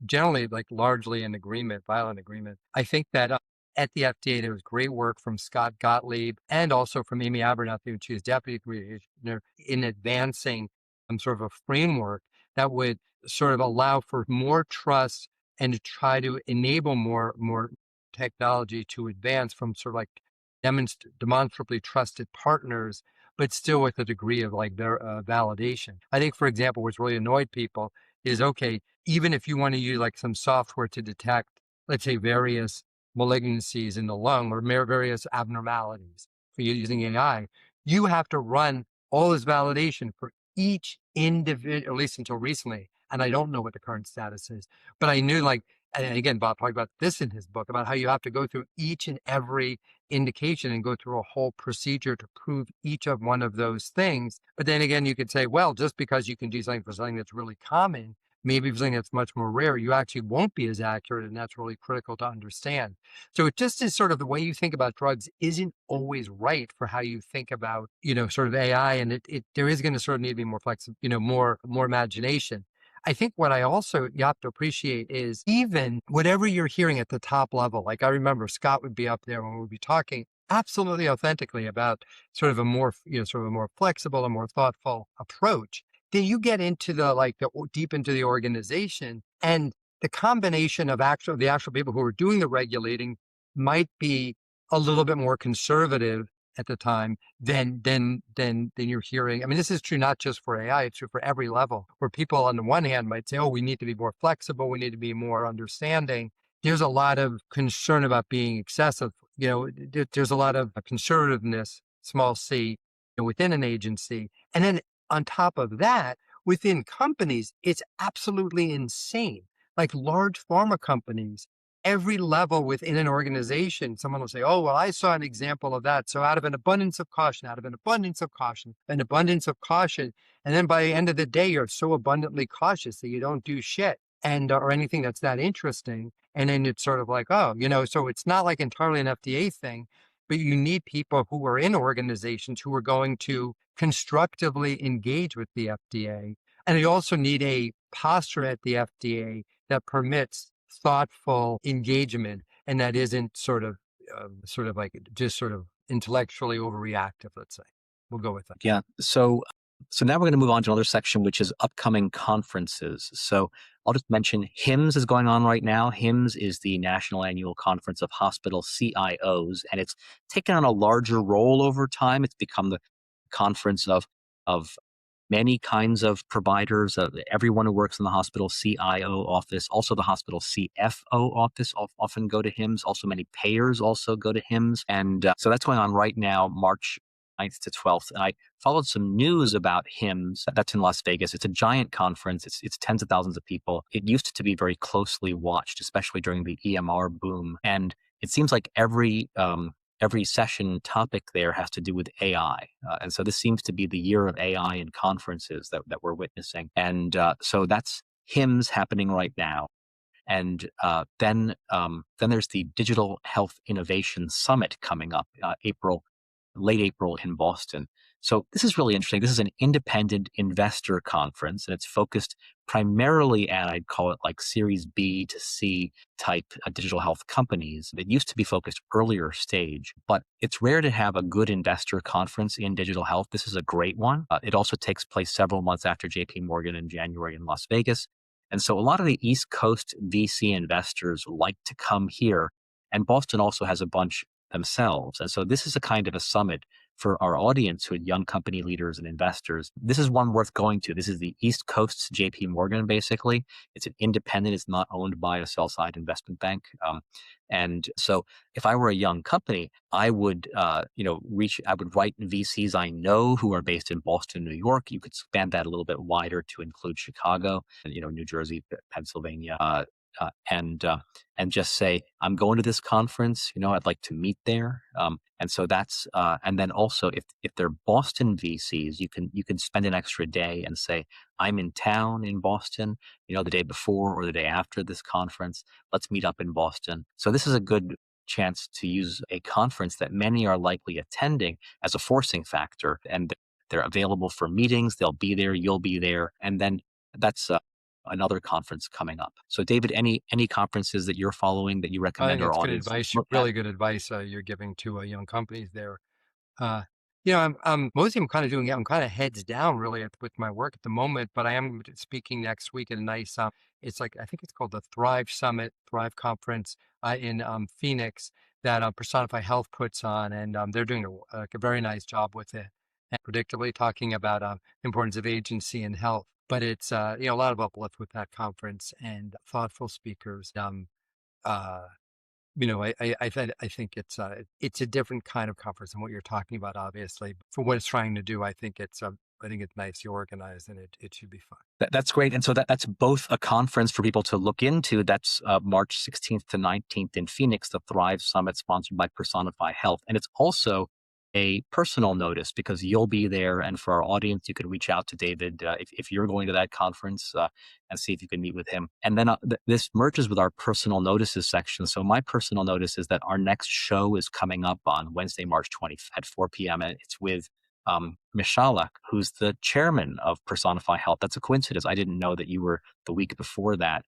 Generally, like largely in agreement, violent agreement. I think that at the FDA, there was great work from Scott Gottlieb and also from Amy Abernathy, when she was deputy commissioner, in advancing sort of a framework that would sort of allow for more trust and to try to enable more technology to advance from sort of like demonstrably trusted partners, but still with a degree of like their validation. I think, for example, what's really annoyed people is, okay, even if you want to use like some software to detect, let's say, various malignancies in the lung or various abnormalities for using AI, you have to run all this validation for each individual, at least until recently. And I don't know what the current status is, but I knew like, and again, Bob talked about this in his book about how you have to go through each and every indication and go through a whole procedure to prove each of one of those things. But then again, you could say, well, just because you can do something for something that's really common, maybe for something that's much more rare, you actually won't be as accurate. And that's really critical to understand. So it just is sort of the way you think about drugs isn't always right for how you think about, sort of AI. And there is going to sort of need to be more flexible, more imagination. I think what you have to appreciate is even whatever you're hearing at the top level, like I remember Scott would be up there when we'd be talking absolutely authentically about sort of a more, sort of a more flexible and more thoughtful approach. Then you get into deep into the organization, and the combination of the actual people who are doing the regulating might be a little bit more conservative at the time than you're hearing. I mean, this is true not just for AI, it's true for every level, where people on the one hand might say, oh, we need to be more flexible, we need to be more understanding. There's a lot of concern about being excessive. There's a lot of conservativeness, small c, within an agency. And then on top of that, within companies, it's absolutely insane. Like large pharma companies, every level within an organization, someone will say, oh, well, I saw an example of that. So out of an abundance of caution, an abundance of caution. And then by the end of the day, you're so abundantly cautious that you don't do shit or anything that's that interesting. And then it's sort of like, oh, so it's not like entirely an FDA thing. but you need people who are in organizations who are going to constructively engage with the FDA. And you also need a posture at the FDA that permits thoughtful engagement and that isn't sort of like just sort of intellectually overreactive, let's say. We'll go with that. Yeah. So now we're going to move on to another section, which is upcoming conferences. So I'll just mention HIMSS is going on right now. HIMSS is the National Annual Conference of Hospital CIOs, and it's taken on a larger role over time. It's become the conference of many kinds of providers, everyone who works in the hospital CIO office, also the hospital CFO office often go to HIMSS. Also, many payers also go to HIMSS. And so that's going on right now, March 9th to 12th. And I followed some news about HIMSS. That's in Las Vegas. It's a giant conference. It's tens of thousands of people. It used to be very closely watched, especially during the EMR boom. And it seems like every session topic there has to do with AI. And so this seems to be the year of AI in conferences that we're witnessing. And so that's HIMSS happening right now. And then there's the Digital Health Innovation Summit coming up, late April in Boston. So this is really interesting. This is an independent investor conference, and it's focused primarily at, I'd call it like Series B to C type digital health companies. It used to be focused earlier stage, but it's rare to have a good investor conference in digital health. This is a great one. It also takes place several months after JP Morgan in January in Las Vegas. And so a lot of the East Coast VC investors like to come here, and Boston also has a bunch themselves. And so this is a kind of a summit for our audience who are young company leaders and investors. This is one worth going to. This is the East Coast's JP Morgan, basically. It's an independent, it's not owned by a sell-side investment bank. And so if I were a young company, I would, I would write VCs I know who are based in Boston, New York. You could expand that a little bit wider to include Chicago, New Jersey, Pennsylvania, and just say, I'm going to this conference, I'd like to meet there. And so that's, and then also if they're Boston VCs, you can spend an extra day and say, I'm in town in Boston, the day before or the day after this conference, let's meet up in Boston. So this is a good chance to use a conference that many are likely attending as a forcing factor, and they're available for meetings. They'll be there, you'll be there. And then that's, another conference coming up. So David, any conferences that you're following that you I recommend think our it's good audience advice, look at? really good advice you're giving to young companies there. Mostly I'm kind of doing it. I'm kind of heads down really with my work at the moment, but I am speaking next week at a nice, it's like, I think it's called the Thrive Summit, Thrive Conference in Phoenix that Personify Health puts on. And they're doing a very nice job with it. And predictably talking about importance of agency and health. But it's, a lot of uplift with that conference and thoughtful speakers. Uh, I think it's a different kind of conference than what you're talking about, obviously. For what it's trying to do, I think it's nicely organized and it should be fun. That's great. And so that's both a conference for people to look into. That's March 16th to 19th in Phoenix, the Thrive Summit sponsored by Personify Health. And it's also a personal notice because you'll be there. And for our audience, you can reach out to David if you're going to that conference and see if you can meet with him. And then this merges with our personal notices section. So my personal notice is that our next show is coming up on Wednesday, March 20th at 4 p.m. And it's with Mishalak, who's the chairman of Personify Health. That's a coincidence. I didn't know that you were the week before that,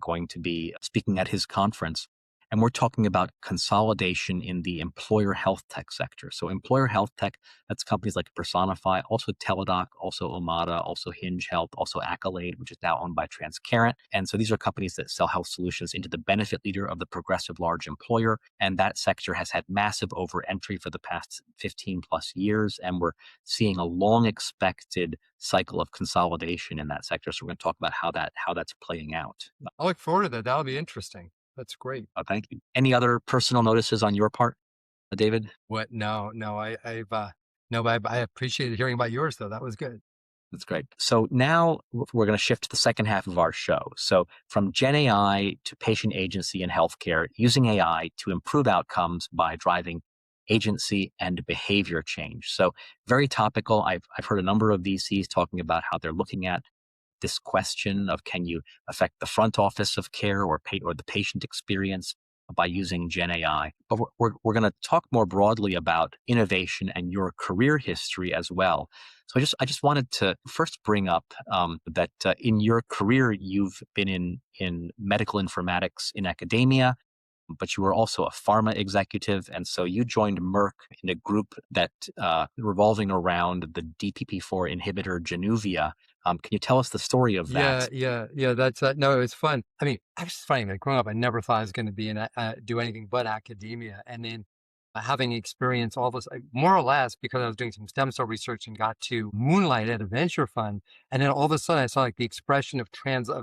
going to be speaking at his conference. And we're talking about consolidation in the employer health tech sector. So employer health tech, that's companies like Personify, also Teladoc, also Omada, also Hinge Health, also Accolade, which is now owned by Transcarent. And so these are companies that sell health solutions into the benefit leader of the progressive large employer. And that sector has had massive over entry for the past 15 plus years. And we're seeing a long expected cycle of consolidation in that sector. So we're going to talk about how that's playing out. I look forward to that. That'll be interesting. That's great. Thank you. Any other personal notices on your part, David? What? No, but I appreciated hearing about yours though. That was good. That's great. So now we're going to shift to the second half of our show. So from GenAI to patient agency in healthcare, using AI to improve outcomes by driving agency and behavior change. So very topical. I've heard a number of VCs talking about how they're looking at this question of can you affect the front office of care or the patient experience? by using GenAI. But we're going to talk more broadly about innovation and your career history as well. So I just wanted to first bring up that in your career, you've been in medical informatics in academia, but you were also a pharma executive. And so you joined Merck in a group that revolving around the DPP-4 inhibitor Januvia. Can you tell us the story of that? Yeah. That's no, it was fun. I mean, actually, it's funny. Like growing up, I never thought I was going to be do anything but academia, and then having experience all this, more or less, because I was doing some stem cell research and got to moonlight at a venture fund, and then all of a sudden I saw like the expression of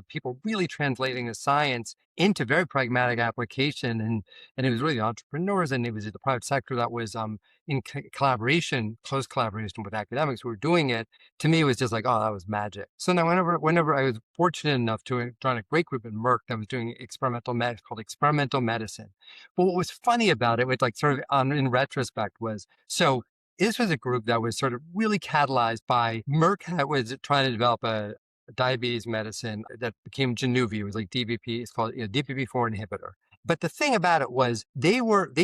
people really translating the science into very pragmatic application, and it was really entrepreneurs, and it was the private sector that was in close collaboration with academics who were doing it. To me, it was just like, oh, that was magic. So now whenever I was fortunate enough to join a great group at Merck that was doing called experimental medicine. But what was funny about it, which like sort of in retrospect was, so this was a group that was sort of really catalyzed by Merck that was trying to develop a diabetes medicine that became Januvia. It was like DPP, it's called DPP-4 inhibitor. But the thing about it was they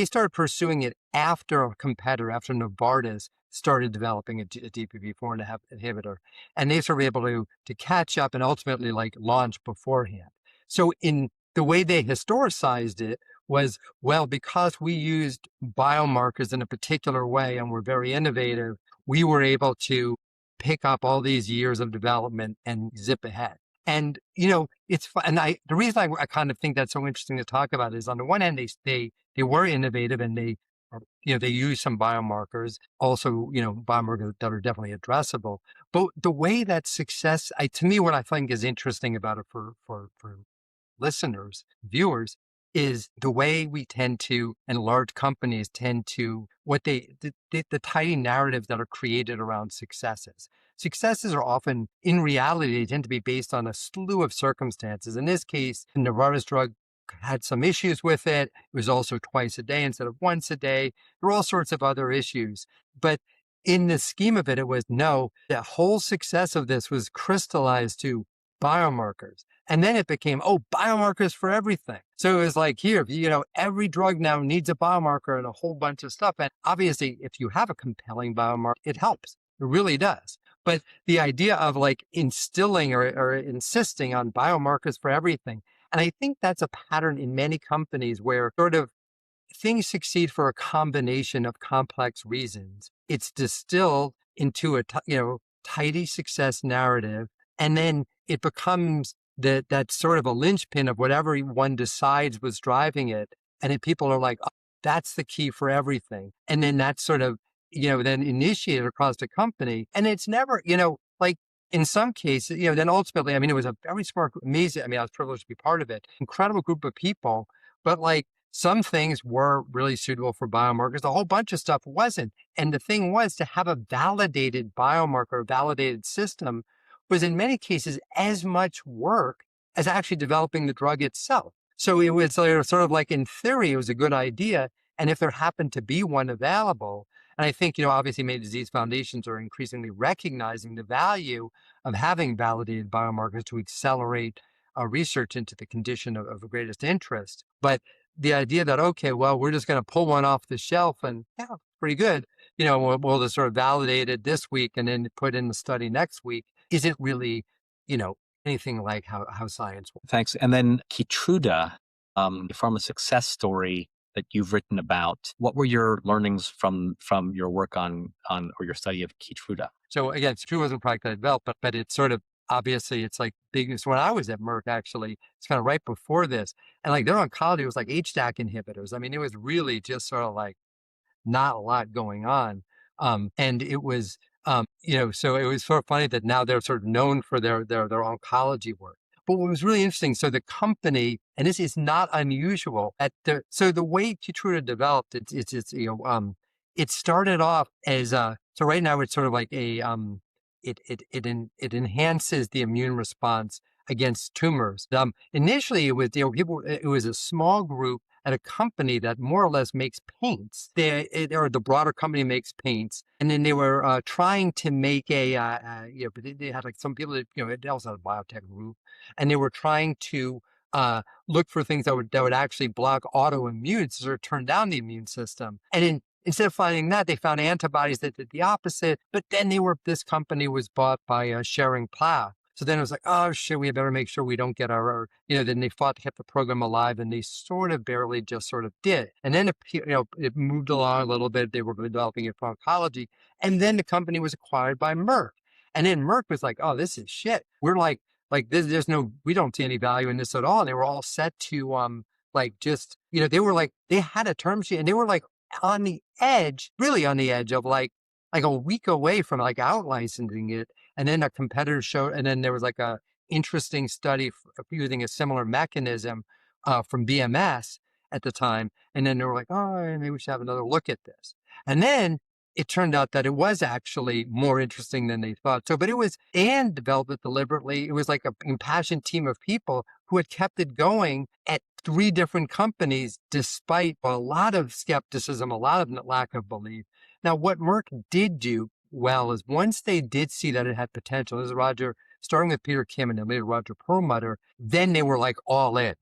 started pursuing it after a competitor, after Novartis started developing a DPP-4 inhibitor. And they sort of were able to catch up and ultimately like launch beforehand. So in the way they historicized it was, well, because we used biomarkers in a particular way and were very innovative, we were able to pick up all these years of development and zip ahead. And, it's fun. And the reason I kind of think that's so interesting to talk about is on the one hand, they were innovative and they use some biomarkers, also, biomarkers that are definitely addressable. But the way that success, to me, what I think is interesting about it for listeners, viewers, is the way we tend to, and large companies tend to, the tidy narratives that are created around successes. Successes are often, in reality, they tend to be based on a slew of circumstances. In this case, the Novartis drug had some issues with it. It was also twice a day instead of once a day. There were all sorts of other issues. But in the scheme of it, it was no, the whole success of this was crystallized to biomarkers. And then it became, biomarkers for everything. So it was like, here, every drug now needs a biomarker and a whole bunch of stuff. And obviously, if you have a compelling biomarker, it helps. It really does. But the idea of like instilling or insisting on biomarkers for everything, and I think that's a pattern in many companies where sort of things succeed for a combination of complex reasons. It's distilled into a tidy success narrative, and then it becomes that sort of a linchpin of whatever one decides was driving it. And then people are like, oh, that's the key for everything. And then that's sort of, then initiated across the company. And it's never, like in some cases, then ultimately, I mean, it was a very smart, amazing, I mean, I was privileged to be part of it, incredible group of people, but like some things were really suitable for biomarkers. A whole bunch of stuff wasn't. And the thing was to have a validated biomarker, validated system was in many cases as much work as actually developing the drug itself. So it was sort of like, in theory, it was a good idea. And if there happened to be one available, and I think, obviously many disease foundations are increasingly recognizing the value of having validated biomarkers to accelerate research into the condition of greatest interest. But the idea that, okay, well, we're just going to pull one off the shelf and pretty good, we'll just sort of validate it this week and then put in the study next week isn't really, anything like how science works. Thanks. And then Keytruda, from a success story that you've written about, what were your learnings from your work on or your study of Keytruda? So again, Keytruda wasn't a product that I developed, but it's sort of, obviously it's like biggest when I was at Merck, actually, it's kind of right before this. And like their oncology was like HDAC inhibitors. I mean, it was really just sort of like not a lot going on. And it was, so it was sort of funny that now they're sort of known for their oncology work. But what was really interesting, so the company, and this is not unusual, so the way Keytruda developed, it started off as so right now it's sort of like it enhances the immune response against tumors. Initially, it was it was a small group at a company that more or less makes paints. Or the broader company makes paints, and then they were trying to make but they had like some people that it also had a biotech group, and they were trying to look for things that would actually block autoimmune or turn down the immune system. And instead of finding that, they found antibodies that did the opposite. But then this company was bought by Sharing Plow. So then it was like, oh shit, we better make sure we don't get then they fought to keep the program alive, and they sort of barely just sort of did. And then it moved along a little bit. They were developing it for oncology. And then the company was acquired by Merck. And then Merck was like, oh, this is shit. We're like this, we don't see any value in this at all. And they were all set to, they had a term sheet, and they were like on the edge, really on the edge of like a week away from like out licensing it. And then a competitor showed, and then there was like a interesting study using a similar mechanism from BMS at the time. And then they were like, oh, maybe we should have another look at this. And then it turned out that it was actually more interesting than they thought. So, but and developed it deliberately. It was like an impassioned team of people who had kept it going at 3 different companies, despite a lot of skepticism, a lot of lack of belief. Now, what Merck did do well is once they did see that it had potential, this is starting with Peter Kim and then later Roger Perlmutter, then they were like all in.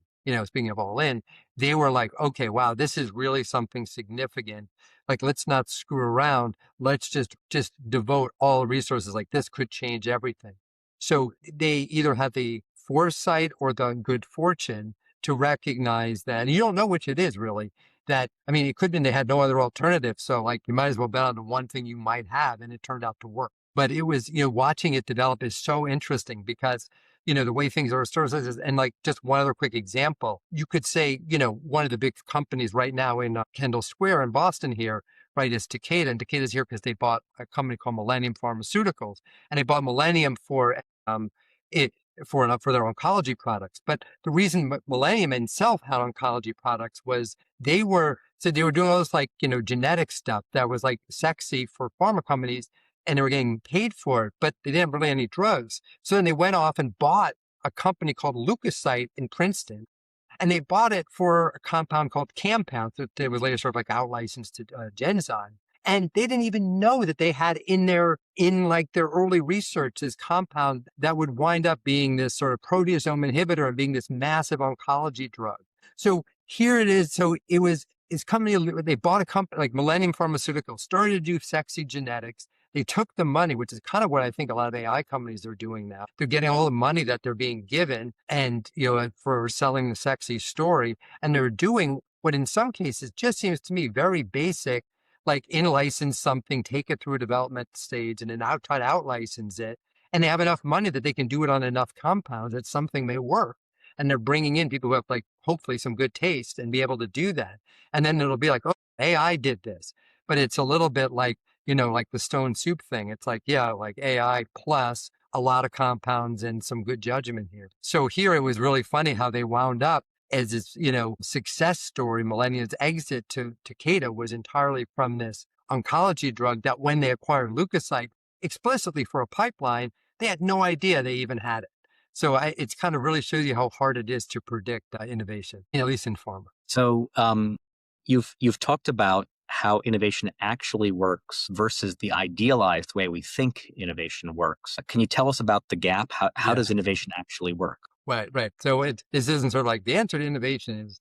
Speaking of all in, they were like, okay, wow, this is really something significant. Like, let's not screw around. Let's just devote all resources. Like, this could change everything. So they either had the foresight or the good fortune to recognize that, and you don't know which it is really, it could be they had no other alternative. So like, you might as well bet on the one thing you might have, and it turned out to work. But it was, watching it develop is so interesting because, the way things are services. And like, just one other quick example, you could say, one of the big companies right now in Kendall Square in Boston here, right, is Takeda. And Takeda's here because they bought a company called Millennium Pharmaceuticals, and they bought Millennium for their oncology products. But the reason Millennium itself had oncology products was they were doing all this like, genetic stuff that was like sexy for pharma companies, and they were getting paid for it, but they didn't really have any drugs. So then they went off and bought a company called Leukocyte in Princeton, and they bought it for a compound called Campound that was later sort of like out-licensed to Genzyme. And they didn't even know that they had in their early research this compound that would wind up being this sort of proteasome inhibitor and being this massive oncology drug. So here it is. So this company, they bought a company like Millennium Pharmaceuticals, started to do sexy genetics. They took the money, which is kind of what I think a lot of AI companies are doing now. They're getting all the money that they're being given and, for selling the sexy story. And they're doing what in some cases just seems to me very basic, like in-license something, take it through a development stage, and then try to out-license it. And they have enough money that they can do it on enough compounds that something may work. And they're bringing in people who have like, hopefully some good taste and be able to do that. And then it'll be like, oh, AI did this. But it's a little bit like, like the stone soup thing. It's like, yeah, like AI plus a lot of compounds and some good judgment here. So here it was really funny how they wound up as this, success story. Millennium's exit to Takeda was entirely from this oncology drug that when they acquired Leukocyte explicitly for a pipeline, they had no idea they even had it. So it's kind of really shows you how hard it is to predict innovation, at least in pharma. So you've talked about how innovation actually works versus the idealized way we think innovation works. Can you tell us about the gap? How does innovation actually work? Right. So this isn't sort of like the answer to innovation is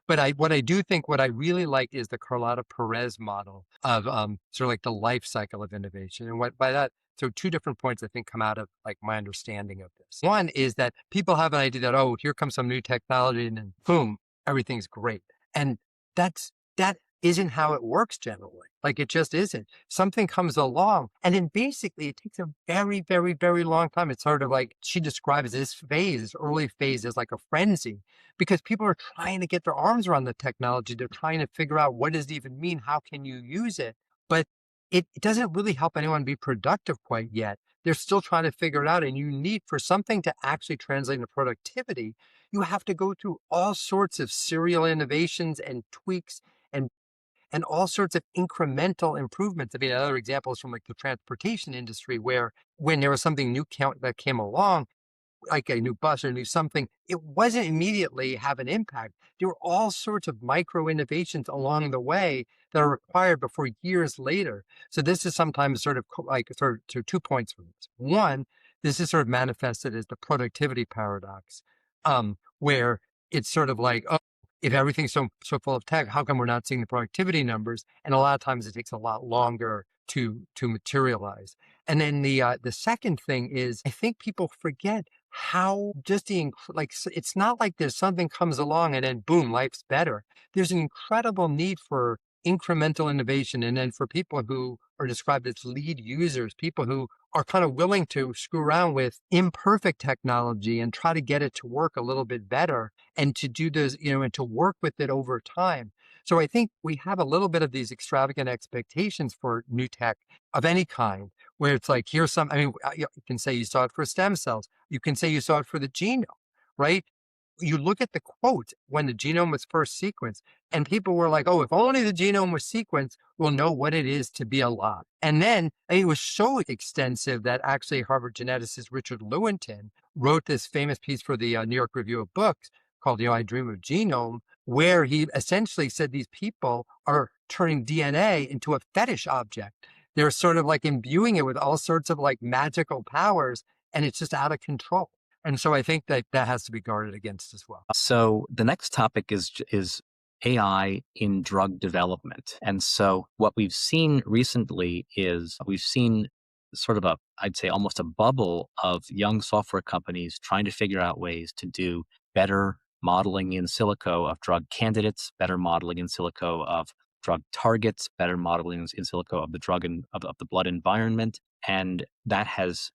what I really like is the Carlotta Perez model of sort of like the life cycle of innovation. And what by that, so 2 different points I think come out of like my understanding of this. One is that people have an idea that, oh, here comes some new technology and then boom, everything's great. And that isn't how it works generally. Like, it just isn't. Something comes along, and then basically it takes a very, very, very long time. It's sort of like she describes this early phase as like a frenzy, because people are trying to get their arms around the technology. They're trying to figure out, what does it even mean? How can you use it? But it doesn't really help anyone be productive quite yet. They're still trying to figure it out. And you need, for something to actually translate into productivity, you have to go through all sorts of serial innovations and tweaks and all sorts of incremental improvements. I mean, another example is from like the transportation industry, where when there was something new that came along, like a new bus or a new something, it wasn't immediately have an impact. There were all sorts of micro innovations along the way that are required before years later. So this is sometimes sort of 2 points from this. One, this is sort of manifested as the productivity paradox, where it's sort of like, oh, if everything's so full of tech, how come we're not seeing the productivity numbers? And a lot of times it takes a lot longer to materialize. And then the second thing is, I think people forget how just it's not like there's something comes along and then boom, life's better. There's an incredible need for incremental innovation, and then for people who are described as lead users, people who are kind of willing to screw around with imperfect technology and try to get it to work a little bit better, and to do this, and to work with it over time. So I think we have a little bit of these extravagant expectations for new tech of any kind, where it's like, here's some, I mean, you can say you saw it for stem cells. You can say you saw it for the genome, right? You look at the quote when the genome was first sequenced, and people were like, oh, if only the genome was sequenced, we'll know what it is to be alive. And then it was so extensive that actually Harvard geneticist Richard Lewontin wrote this famous piece for the New York Review of Books called, I Dream of Genome, where he essentially said these people are turning DNA into a fetish object. They're sort of like imbuing it with all sorts of like magical powers, and it's just out of control. And so I think that that has to be guarded against as well. So the next topic is AI in drug development. And so what we've seen recently is we've seen sort of I'd say almost a bubble of young software companies trying to figure out ways to do better modeling in silico of drug candidates, better modeling in silico of drug targets, better modeling in silico of the drug and of the blood environment. And that has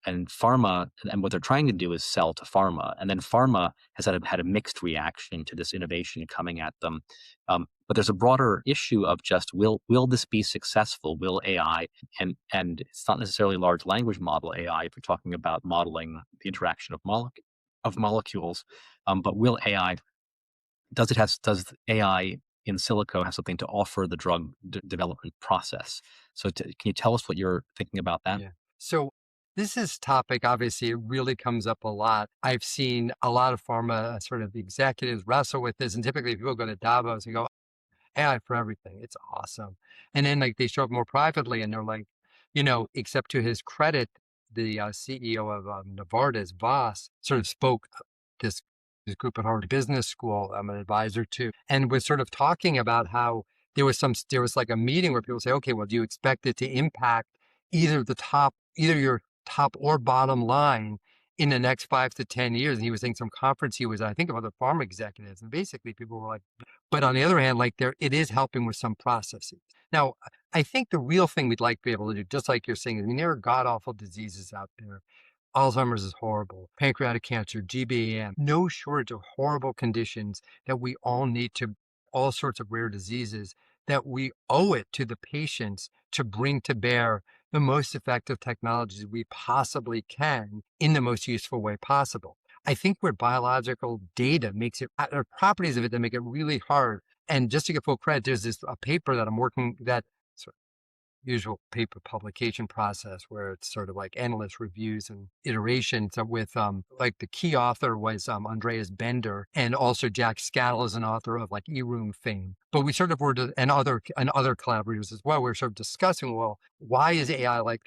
and pharma, and what they're trying to do is sell to pharma, and then pharma has had a mixed reaction to this innovation coming at them. But there's a broader issue of just will this be successful? Will AI, and it's not necessarily large language model AI if you're talking about modeling the interaction of molecules, but will AI, does AI in silico have something to offer the drug development process? So can you tell us what you're thinking about that? Yeah. So this is topic, obviously, it really comes up a lot. I've seen a lot of pharma sort of executives wrestle with this. And typically people go to Davos and go, AI for everything. It's awesome. And then like they show up more privately and they're like, except to his credit, the CEO of Novartis, Voss, sort of spoke this this group at Harvard Business School. I'm an advisor to, and was sort of talking about how there was like a meeting where people say, okay, well, do you expect it to impact either your top or bottom line in the next 5 to 10 years? And he was saying some conference he was at, I think, of other pharma executives, and basically people were like, but on the other hand, like it is helping with some processes. Now, I think the real thing we'd like to be able to do, just like you're saying, I mean, there are god awful diseases out there. Alzheimer's is horrible, pancreatic cancer, GBM, no shortage of horrible conditions that we all need to, all sorts of rare diseases that we owe it to the patients to bring to bear the most effective technologies we possibly can in the most useful way possible. I think where biological data makes it, there are properties of it that make it really hard. And just to get full credit, there's a paper that I'm working, that usual paper publication process where it's sort of like endless reviews and iterations with like the key author was Andreas Bender, and also Jack Scattle is an author of like eRoom fame. But we sort of were and other collaborators as well. We're sort of discussing, well, why is AI like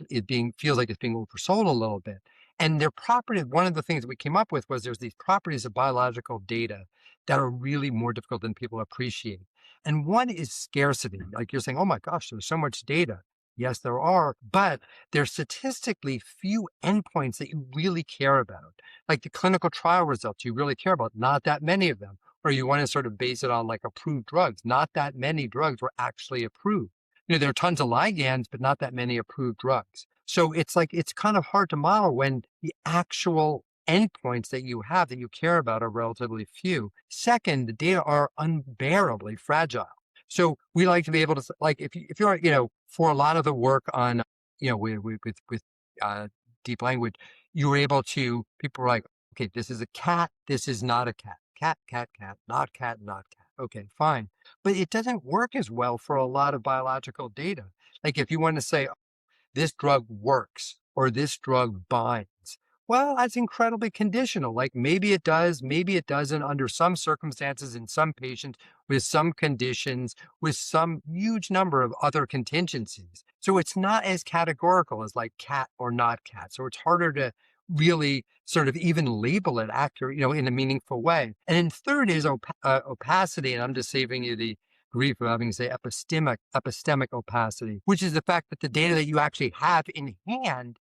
feels like it's being oversold a little bit? And their property, one of the things that we came up with was there's these properties of biological data that are really more difficult than people appreciate. And one is scarcity. Like you're saying, oh my gosh, there's so much data. Yes, there are, but there's statistically few endpoints that you really care about. Like the clinical trial results you really care about, not that many of them. Or you want to sort of base it on like approved drugs. Not that many drugs were actually approved. There are tons of ligands, but not that many approved drugs. So it's like, it's kind of hard to model when the actual endpoints that you have that you care about are relatively few. Second, the data are unbearably fragile. So we like to be able to, like, if you're, for a lot of the work on, with deep language, you were able to, people were like, okay, this is a cat, this is not a cat, cat, cat, cat, not cat, not cat. Okay, fine. But it doesn't work as well for a lot of biological data. Like if you want to say, this drug works or this drug binds. Well, that's incredibly conditional. Like maybe it does, maybe it doesn't under some circumstances in some patients with some conditions, with some huge number of other contingencies. So it's not as categorical as like cat or not cat. So it's harder to really sort of even label it accurate, in a meaningful way. And then third is opacity, and I'm just saving you the grief of having to say epistemic opacity, which is the fact that the data that you actually have in hand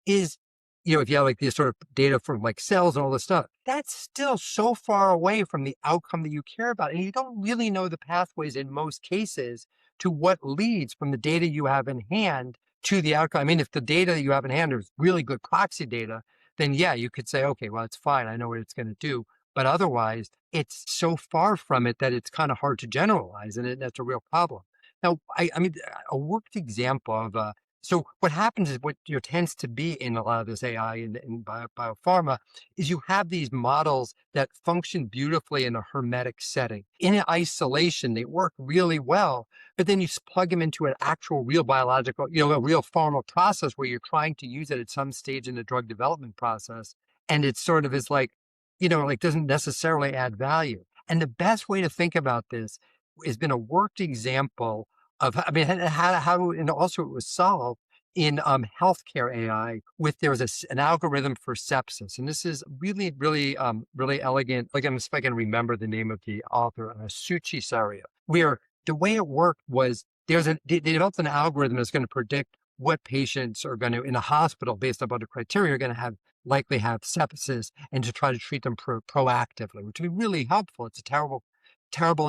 is, if you have like this sort of data from like cells and all this stuff, that's still so far away from the outcome that you care about. And you don't really know the pathways in most cases to what leads from the data you have in hand to the outcome. I mean, if the data that you have in hand is really good proxy data, then yeah, you could say, okay, well, it's fine. I know what it's going to do. But otherwise, it's so far from it that it's kind of hard to generalize, and that's a real problem. Now, I mean, a worked example of so what happens is what tends to be in a lot of this AI in biopharma is you have these models that function beautifully in a hermetic setting. In isolation, they work really well, but then you plug them into an actual real biological, a real pharma process where you're trying to use it at some stage in the drug development process. And it sort of is like, like doesn't necessarily add value. And the best way to think about this has been a worked example of, I mean, how and also it was solved in healthcare AI with there was an algorithm for sepsis, and this is really, really, really elegant. Like, if I can remember the name of the author, Suchi Saria, where the way it worked was they developed an algorithm that's going to predict what patients are going to in a hospital based on other criteria are going to likely have sepsis, and to try to treat them proactively, which would be really helpful. It's a terrible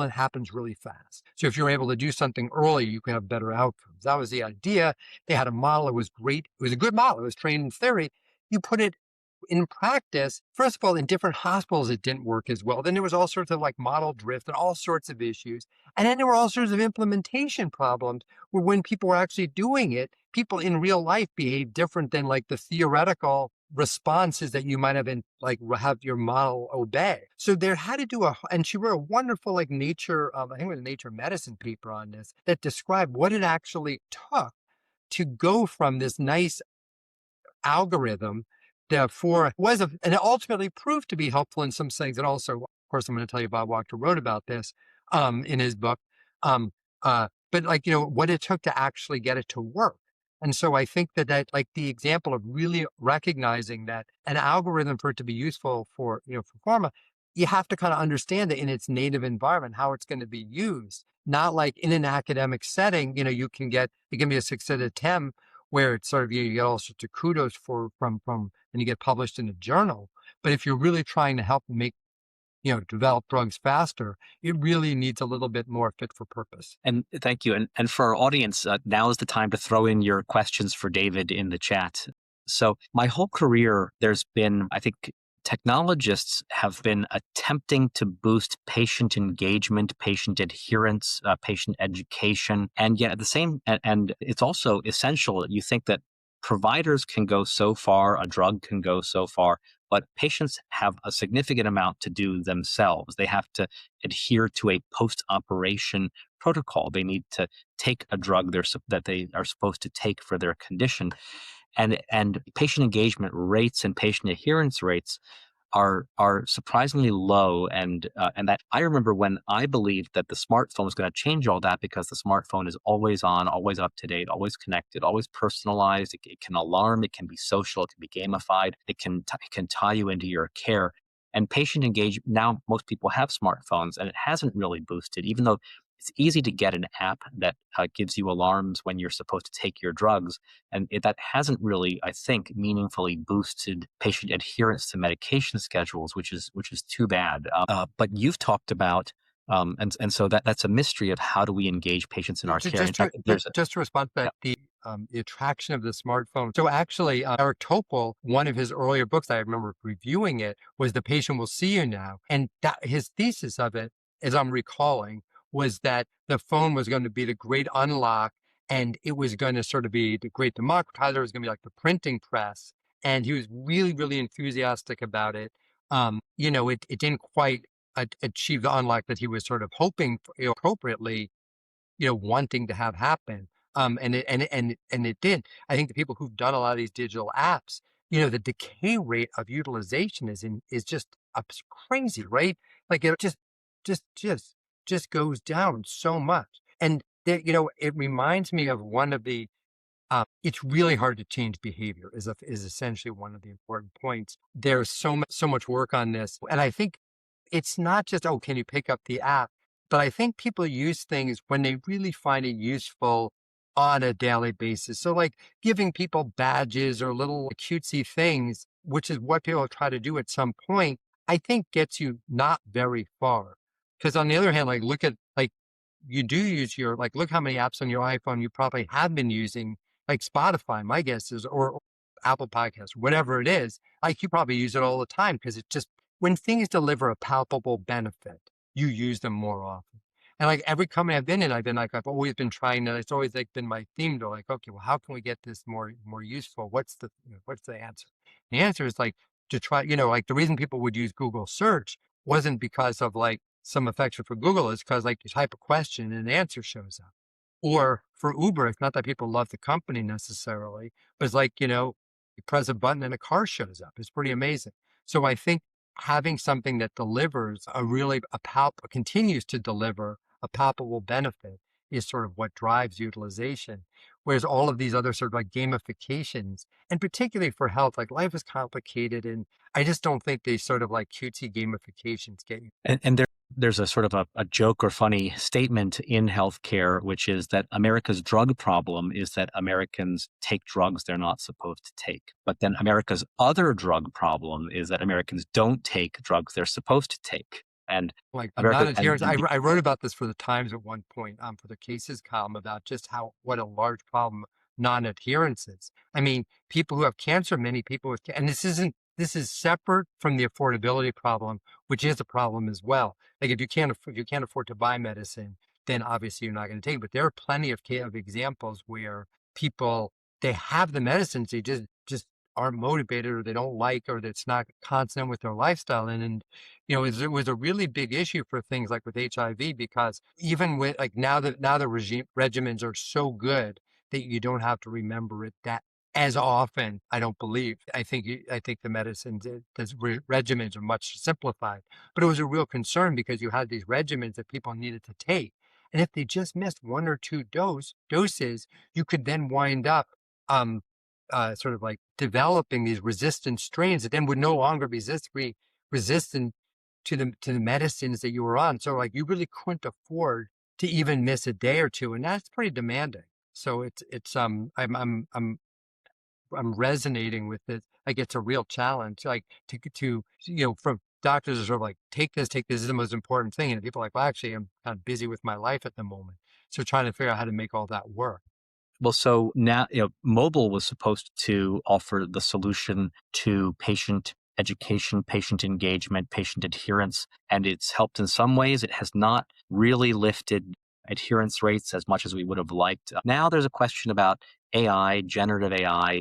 and happens really fast. So if you're able to do something early, you can have better outcomes. That was the idea. They had a model. It was great. It was a good model. It was trained in theory. You put it in practice. First of all, in different hospitals, it didn't work as well. Then there was all sorts of like model drift and all sorts of issues. And then there were all sorts of implementation problems where when people were actually doing it, people in real life behave different than like the theoretical responses that you might have have your model obey. So there had to do and she wrote a wonderful like Nature, I think it was a Nature Medicine paper on this that described what it actually took to go from this nice algorithm therefore and it ultimately proved to be helpful in some things. And also, of course, I'm going to tell you Bob Wachter wrote about this in his book. But like, what it took to actually get it to work. And so I think that like the example of really recognizing that an algorithm for it to be useful for pharma, you have to kind of understand it in its native environment, how it's going to be used, not like in an academic setting, it can be a 6 out of 10 where it's sort of, you get all sorts of kudos from, and you get published in a journal. But if you're really trying to help make, develop drugs faster, it really needs a little bit more fit for purpose. And thank you. And for our audience, now is the time to throw in your questions for David in the chat. So my whole career, there's been, I think, technologists have been attempting to boost patient engagement, patient adherence, patient education. And yet at the same, and it's also essential that you think that providers can go so far, a drug can go so far, but patients have a significant amount to do themselves. They have to adhere to a post-operation protocol. They need to take a drug that they are supposed to take for their condition. And patient engagement rates and patient adherence rates are surprisingly low, and that I remember when I believed that the smartphone was going to change all that, because the smartphone is always on, always up to date, always connected, always personalized. It can alarm, it can be social, it can be gamified, it can tie you into your care. And patient engagement, now most people have smartphones, and it hasn't really boosted, even though it's easy to get an app that gives you alarms when you're supposed to take your drugs. And that hasn't really, I think, meaningfully boosted patient adherence to medication schedules, which is too bad. But you've talked about, and so that's a mystery of how do we engage patients in our care. Just to respond to that, the attraction of the smartphone. So actually, Eric Topol, one of his earlier books, I remember reviewing it, was The Patient Will See You Now. And his thesis of it, as I'm recalling, was that the phone was going to be the great unlock, and it was going to sort of be the great democratizer. It was going to be like the printing press. And he was really, really enthusiastic about it. It didn't quite achieve the unlock that he was sort of hoping for, appropriately, wanting to have happen. And it did. I think the people who've done a lot of these digital apps, the decay rate of utilization is just crazy, right? Like it just goes down so much. And it reminds me of one of the it's really hard to change behavior is essentially one of the important points. There's so much work on this. And I think it's not just, oh, can you pick up the app? But I think people use things when they really find it useful on a daily basis. So like giving people badges or little cutesy things, which is what people try to do at some point, I think gets you not very far. Because on the other hand, like look at like you do use your like look how many apps on your iPhone you probably have been using, like Spotify, my guess is, or Apple Podcasts, whatever it is, like you probably use it all the time because it just when things deliver a palpable benefit, you use them more often. And like every company I've been in, I've always been trying that. It's always like been my theme to like, okay, well, how can we get this more useful? What's the answer? The answer is like to try, like the reason people would use Google search wasn't because of like some affection for Google, is because like you type a question and an answer shows up. Or for Uber, it's not that people love the company necessarily, but it's like, you press a button and a car shows up. It's pretty amazing. So I think having something that delivers continues to deliver a palpable benefit is sort of what drives utilization. Whereas all of these other sort of like gamifications, and particularly for health, like life is complicated. And I just don't think these sort of like cutesy gamifications get you. And there's a sort of a joke or funny statement in healthcare, which is that America's drug problem is that Americans take drugs they're not supposed to take. But then America's other drug problem is that Americans don't take drugs they're supposed to take. And Like America, non-adherence. I wrote about this for the Times at one point, for the cases column about just what a large problem non-adherence is. I mean, people who have cancer, many people with, and this is separate from the affordability problem, which is a problem as well. Like if you can't afford to buy medicine, then obviously you're not going to take it. But there are plenty of examples where people, they have the medicines, they just aren't motivated or they don't like, or that's not consonant with their lifestyle. And it was a really big issue for things like with HIV, because even with like now the regimens are so good that you don't have to remember it that as often. I don't believe. I think the medicines, regimens are much simplified, but it was a real concern because you had these regimens that people needed to take. And if they just missed one or two doses, you could then wind up sort of like developing these resistant strains that then would no longer be resistant to the medicines that you were on. So like you really couldn't afford to even miss a day or two, and that's pretty demanding. So I'm resonating with it. Like it's a real challenge. Like to from doctors are sort of like take this is the most important thing, and people are like, well, actually, I'm kind of busy with my life at the moment. So trying to figure out how to make all that work. well, so now, mobile was supposed to offer the solution to patient education, patient engagement, patient adherence, and it's helped in some ways. It has not really lifted adherence rates as much as we would have liked. Now there's a question about AI, generative AI.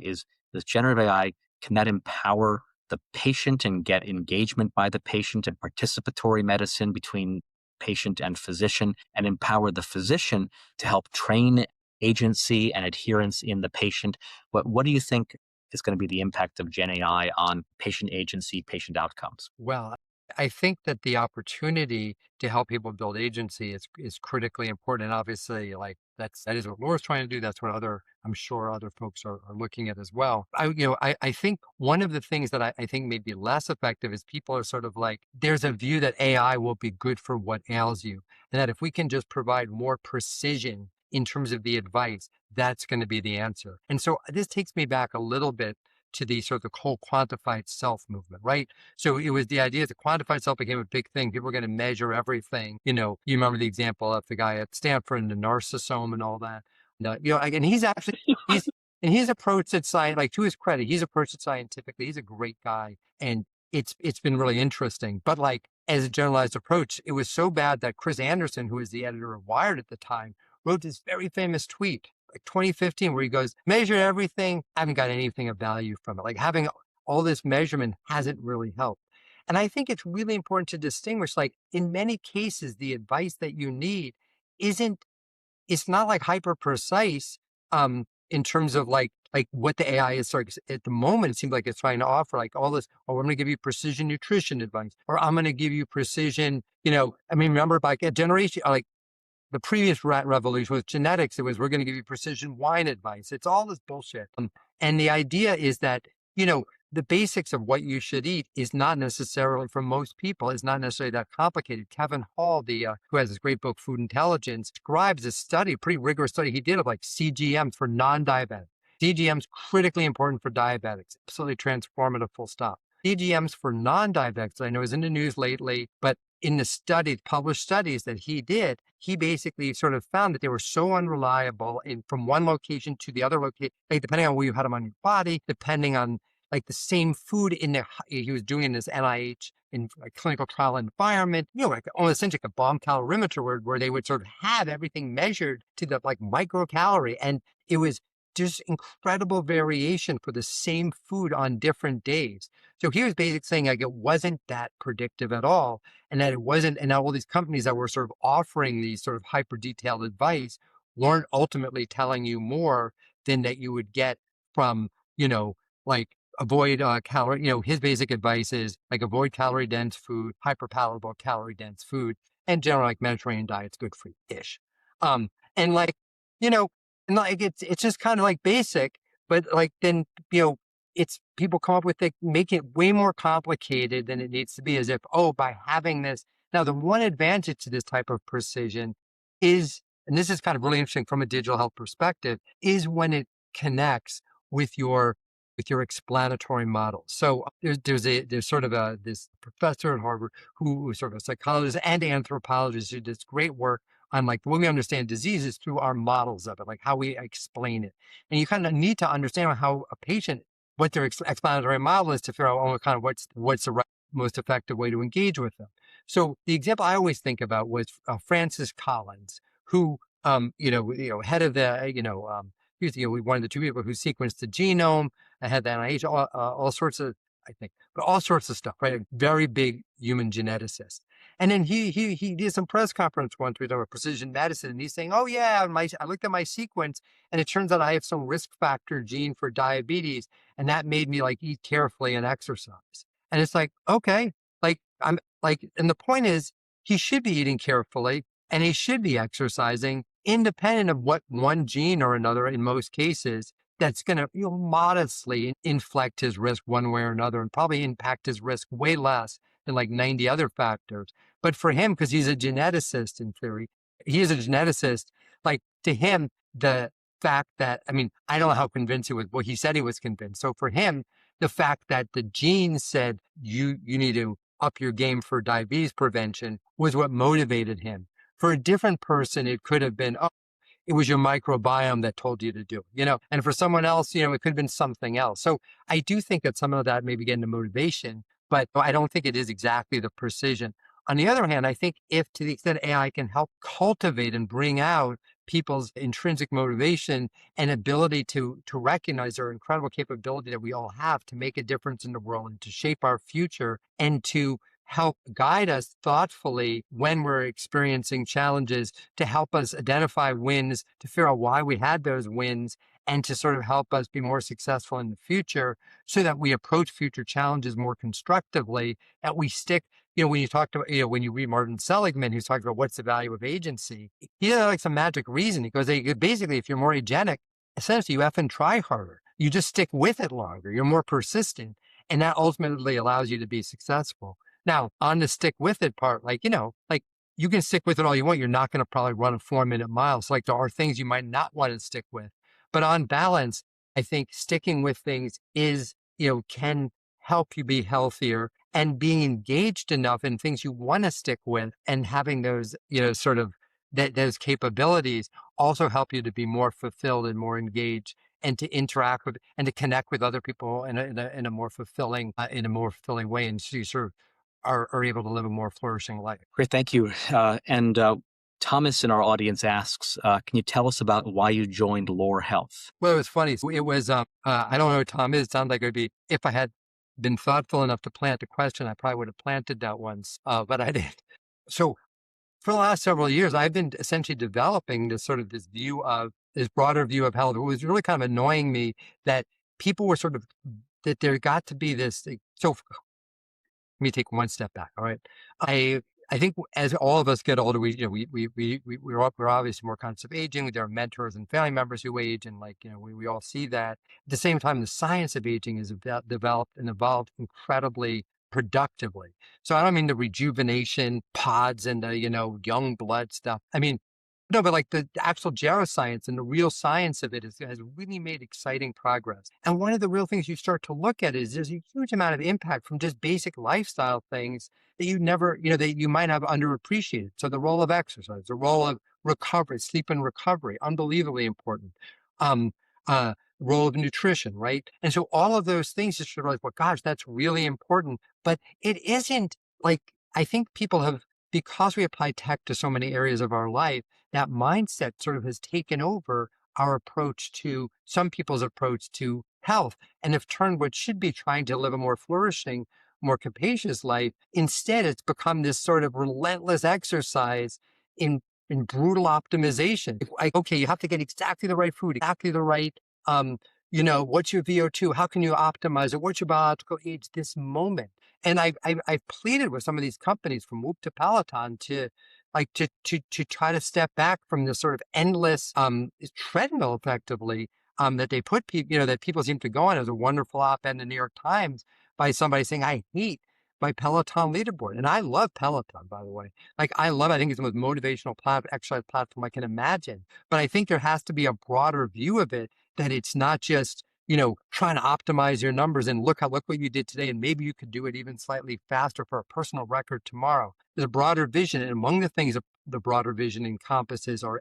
Does generative AI, can that empower the patient and get engagement by the patient and participatory medicine between patient and physician, and empower the physician to help train agency and adherence in the patient? What do you think is going to be the impact of Gen AI on patient agency, patient outcomes? Well, I think that the opportunity to help people build agency is critically important. And obviously, like that is what Laura's trying to do. That's what I'm sure other folks are looking at as well. I think one of the things that I think may be less effective is people are sort of like, there's a view that AI will be good for what ails you. And that if we can just provide more precision in terms of the advice, that's going to be the answer. And so this takes me back a little bit to the sort of the whole quantified self movement, right? So it was the idea that quantified self became a big thing. People were going to measure everything. You remember the example of the guy at Stanford and the narcissism and all that. And he's approached it like to his credit, he's approached it scientifically. He's a great guy, and it's been really interesting. But like as a generalized approach, it was so bad that Chris Anderson, who was the editor of Wired at the time, wrote this very famous tweet like 2015, where he goes, measure everything, I haven't got anything of value from it. Like having all this measurement hasn't really helped. And I think it's really important to distinguish, like in many cases, the advice that you need it's not like hyper precise in terms of like what the AI is. Sorry, at the moment, it seems like it's trying to offer like all this, oh, I'm going to give you precision nutrition advice, or I'm going to give you precision, remember back a generation, like the previous revolution with genetics, it was, we're going to give you precision wine advice. It's all this bullshit. And the idea is that, the basics of what you should eat is not necessarily, for most people, is not necessarily that complicated. Kevin Hall, who has this great book, Food Intelligence, describes a study, a pretty rigorous study he did of like CGMs for non-diabetics. CGMs critically important for diabetics, absolutely transformative, full stop. CGMs for non-diabetics, I know is in the news lately, but in the published studies that he did, he basically sort of found that they were so unreliable from one location to the other location, like depending on where you had them on your body, depending on like the same food he was doing in this NIH in a clinical trial environment, like almost essentially like a bomb calorimeter where they would sort of have everything measured to the like microcalorie. And it was just incredible variation for the same food on different days. So he was basically saying like it wasn't that predictive at all. And that it wasn't, and all these companies that were sort of offering these sort of hyper detailed advice weren't ultimately telling you more than that you would get from, like avoid calorie, his basic advice is like avoid calorie dense food, hyper palatable calorie dense food, and generally like Mediterranean diet's good for you-ish. And like, and like it's just kind of like basic, but like then, it's people come up with make it way more complicated than it needs to be, as if, by having this. Now, the one advantage to this type of precision is, and this is kind of really interesting from a digital health perspective, is when it connects with your explanatory model. So there's sort of this professor at Harvard who was sort of a psychologist and anthropologist who did this great work on like the way we understand diseases through our models of it, like how we explain it. And you kind of need to understand how a patient, what their explanatory model is to figure out kind of what's the right, most effective way to engage with them. So the example I always think about was Francis Collins, who, head of the, he was one of the two people who sequenced the genome. I had the NIH, all sorts of, I think, but all sorts of stuff, right? A very big human geneticist. And then he did some press conference once with precision medicine, and he's saying, "Oh yeah, I looked at my sequence, and it turns out I have some risk factor gene for diabetes, and that made me like eat carefully and exercise." And it's like, okay, like I'm like, and the point is, he should be eating carefully and he should be exercising, independent of what one gene or another, in most cases, that's going to modestly inflect his risk one way or another, and probably impact his risk way less than like 90 other factors. But for him, because he's a geneticist in theory, he is a geneticist, like to him, the fact that, I mean, I don't know how convinced he was. Well, he said he was convinced. So for him, the fact that the gene said you need to up your game for diabetes prevention was what motivated him. For a different person, it could have been, it was your microbiome that told you to do, and for someone else, it could have been something else. So I do think that some of that may be getting the motivation, but I don't think it is exactly the precision. On the other hand, I think if to the extent AI can help cultivate and bring out people's intrinsic motivation and ability to recognize their incredible capability that we all have to make a difference in the world and to shape our future and to help guide us thoughtfully when we're experiencing challenges, to help us identify wins, to figure out why we had those wins, and to sort of help us be more successful in the future so that we approach future challenges more constructively, that we stick, when you talk to, when you read Martin Seligman, who's talking about what's the value of agency, he has like some magic reason. He goes, basically, if you're more agenic, essentially you effing try harder. You just stick with it longer. You're more persistent. And that ultimately allows you to be successful. Now, on the stick with it part, like you can stick with it all you want. You're not going to probably run a 4-minute mile. So like there are things you might not want to stick with. But on balance, I think sticking with things is, can help you be healthier, and being engaged enough in things you want to stick with and having those, sort of those capabilities also help you to be more fulfilled and more engaged, and to interact with and to connect with other people in a more fulfilling way. And so you sort of are able to live a more flourishing life. Great, thank you. And Thomas in our audience asks, can you tell us about why you joined Lore Health? Well, it was funny. It was, I don't know who Tom is. It sounds like it would be, if I had been thoughtful enough to plant a question, I probably would have planted that once, but I didn't. So for the last several years, I've been essentially developing this broader view of health. It was really kind of annoying me that people were that there got to be this. So let me take one step back. All right. I think as all of us get older, we're obviously more conscious of aging. There are mentors and family members who age, and we all see that. At the same time, the science of aging is developed and evolved incredibly productively. So I don't mean the rejuvenation pods and the young blood stuff. I mean, no, but like the actual geroscience and the real science of it has really made exciting progress. And one of the real things you start to look at is there's a huge amount of impact from just basic lifestyle things that you never, that you might have underappreciated. So the role of exercise, the role of recovery, sleep and recovery, unbelievably important. Um, Role of nutrition, right? And so all of those things just sort of like, well, gosh, that's really important. But it isn't like, I think people have, because we apply tech to so many areas of our life, that mindset sort of has taken over our approach to some people's approach to health and have turned what should be trying to live a more flourishing, more capacious life. Instead, it's become this sort of relentless exercise in brutal optimization. Like, okay, you have to get exactly the right food, exactly the right, what's your VO2? How can you optimize it? What's your biological age this moment? And I've pleaded with some of these companies from Whoop to Peloton to try to step back from this sort of endless treadmill effectively that they put people, that people seem to go on. As a wonderful op-ed in the New York Times by somebody saying, I hate my Peloton leaderboard. And I love Peloton, by the way. I think it's the most motivational exercise platform I can imagine. But I think there has to be a broader view of it, that it's not just, trying to optimize your numbers and look what you did today. And maybe you could do it even slightly faster for a personal record tomorrow. There's a broader vision. And among the things the broader vision encompasses are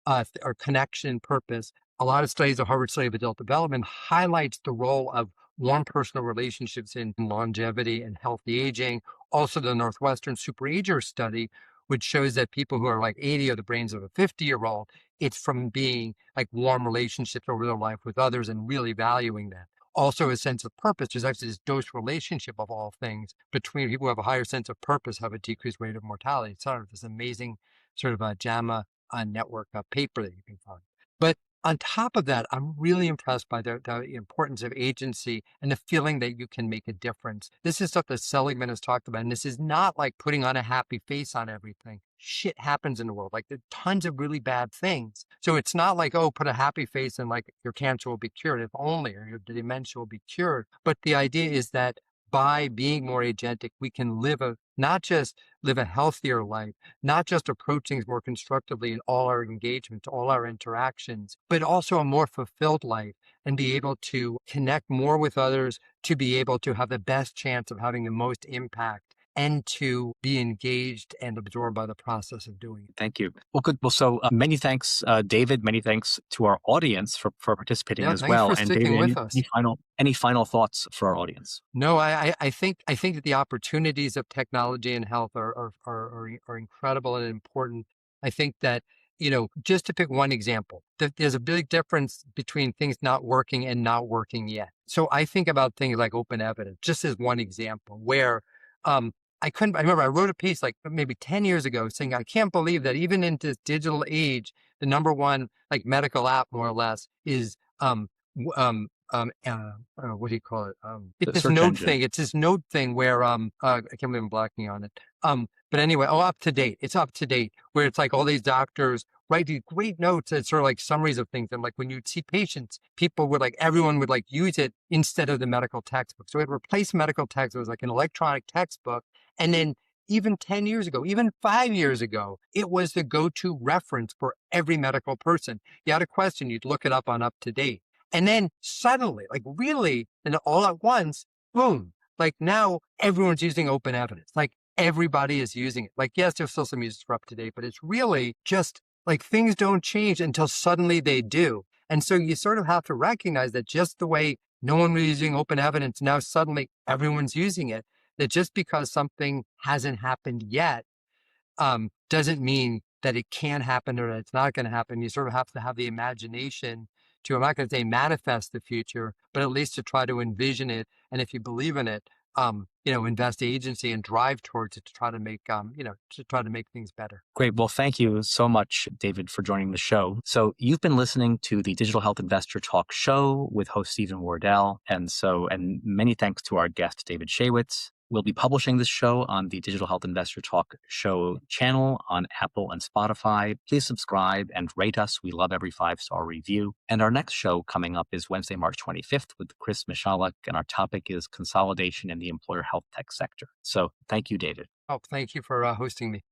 or connection, purpose. A lot of studies, the Harvard study of adult development highlights the role of warm personal relationships in longevity and healthy aging. Also, the Northwestern Superager study, which shows that people who are like 80 are the brains of a 50-year-old. It's from being like warm relationships over their life with others and really valuing that. Also, a sense of purpose. There's actually this dose relationship of all things between people who have a higher sense of purpose, have a decreased rate of mortality. It's sort of this amazing sort of a JAMA network paper that you can find. But on top of that, I'm really impressed by the importance of agency and the feeling that you can make a difference. This is stuff that Seligman has talked about, and this is not like putting on a happy face on everything. Shit happens in the world. Like, there are tons of really bad things. So it's not like, oh, put a happy face and like your cancer will be cured, if only, or your dementia will be cured. But the idea is that by being more agentic, we can not just live a healthier life, not just approach things more constructively in all our engagements, all our interactions, but also a more fulfilled life, and be able to connect more with others, to be able to have the best chance of having the most impact, and to be engaged and absorbed by the process of doing it. Thank you. Well, good. Well, so many thanks, David. Many thanks to our audience for participating as well. Thanks for sticking with us. Any final thoughts for our audience? No, I think that the opportunities of technology and health are incredible and important. I think that, just to pick one example, there's a big difference between things not working and not working yet. So I think about things like open evidence, just as one example, where I remember I wrote a piece like maybe 10 years ago saying, I can't believe that even in this digital age, the number one like medical app, more or less, is what do you call it? It's this note engine thing. It's this note thing where I can't believe I'm blacking on it. But anyway, up to date. It's up to date, where it's like all these doctors write these great notes that sort of like summaries of things. And like when you'd see patients, everyone would like use it instead of the medical textbook. So it replaced medical text. It was like an electronic textbook. And then even 10 years ago, even 5 years ago, it was the go-to reference for every medical person. You had a question, you'd look it up on Up to Date. And then suddenly, like really, and all at once, boom, like now everyone's using open evidence. Like everybody is using it. Like, yes, there's still some users for Up to Date, but it's really just like things don't change until suddenly they do. And so you sort of have to recognize that just the way no one was using open evidence, now suddenly everyone's using it, that just because something hasn't happened yet doesn't mean that it can't happen or that it's not going to happen. You sort of have to have the imagination to, I'm not going to say manifest the future, but at least to try to envision it. And if you believe in it, invest agency and drive towards it to try to make, things better. Great. Well, thank you so much, David, for joining the show. So you've been listening to the Digital Health Investor Talk show with host Stephen Wardell. And many thanks to our guest, David Shaywitz. We'll be publishing this show on the Digital Health Investor Talk show channel on Apple and Spotify. Please subscribe and rate us. We love every 5-star review. And our next show coming up is Wednesday, March 25th with Chris Michalek, and our topic is consolidation in the employer health tech sector. So thank you, David. Oh, thank you for hosting me.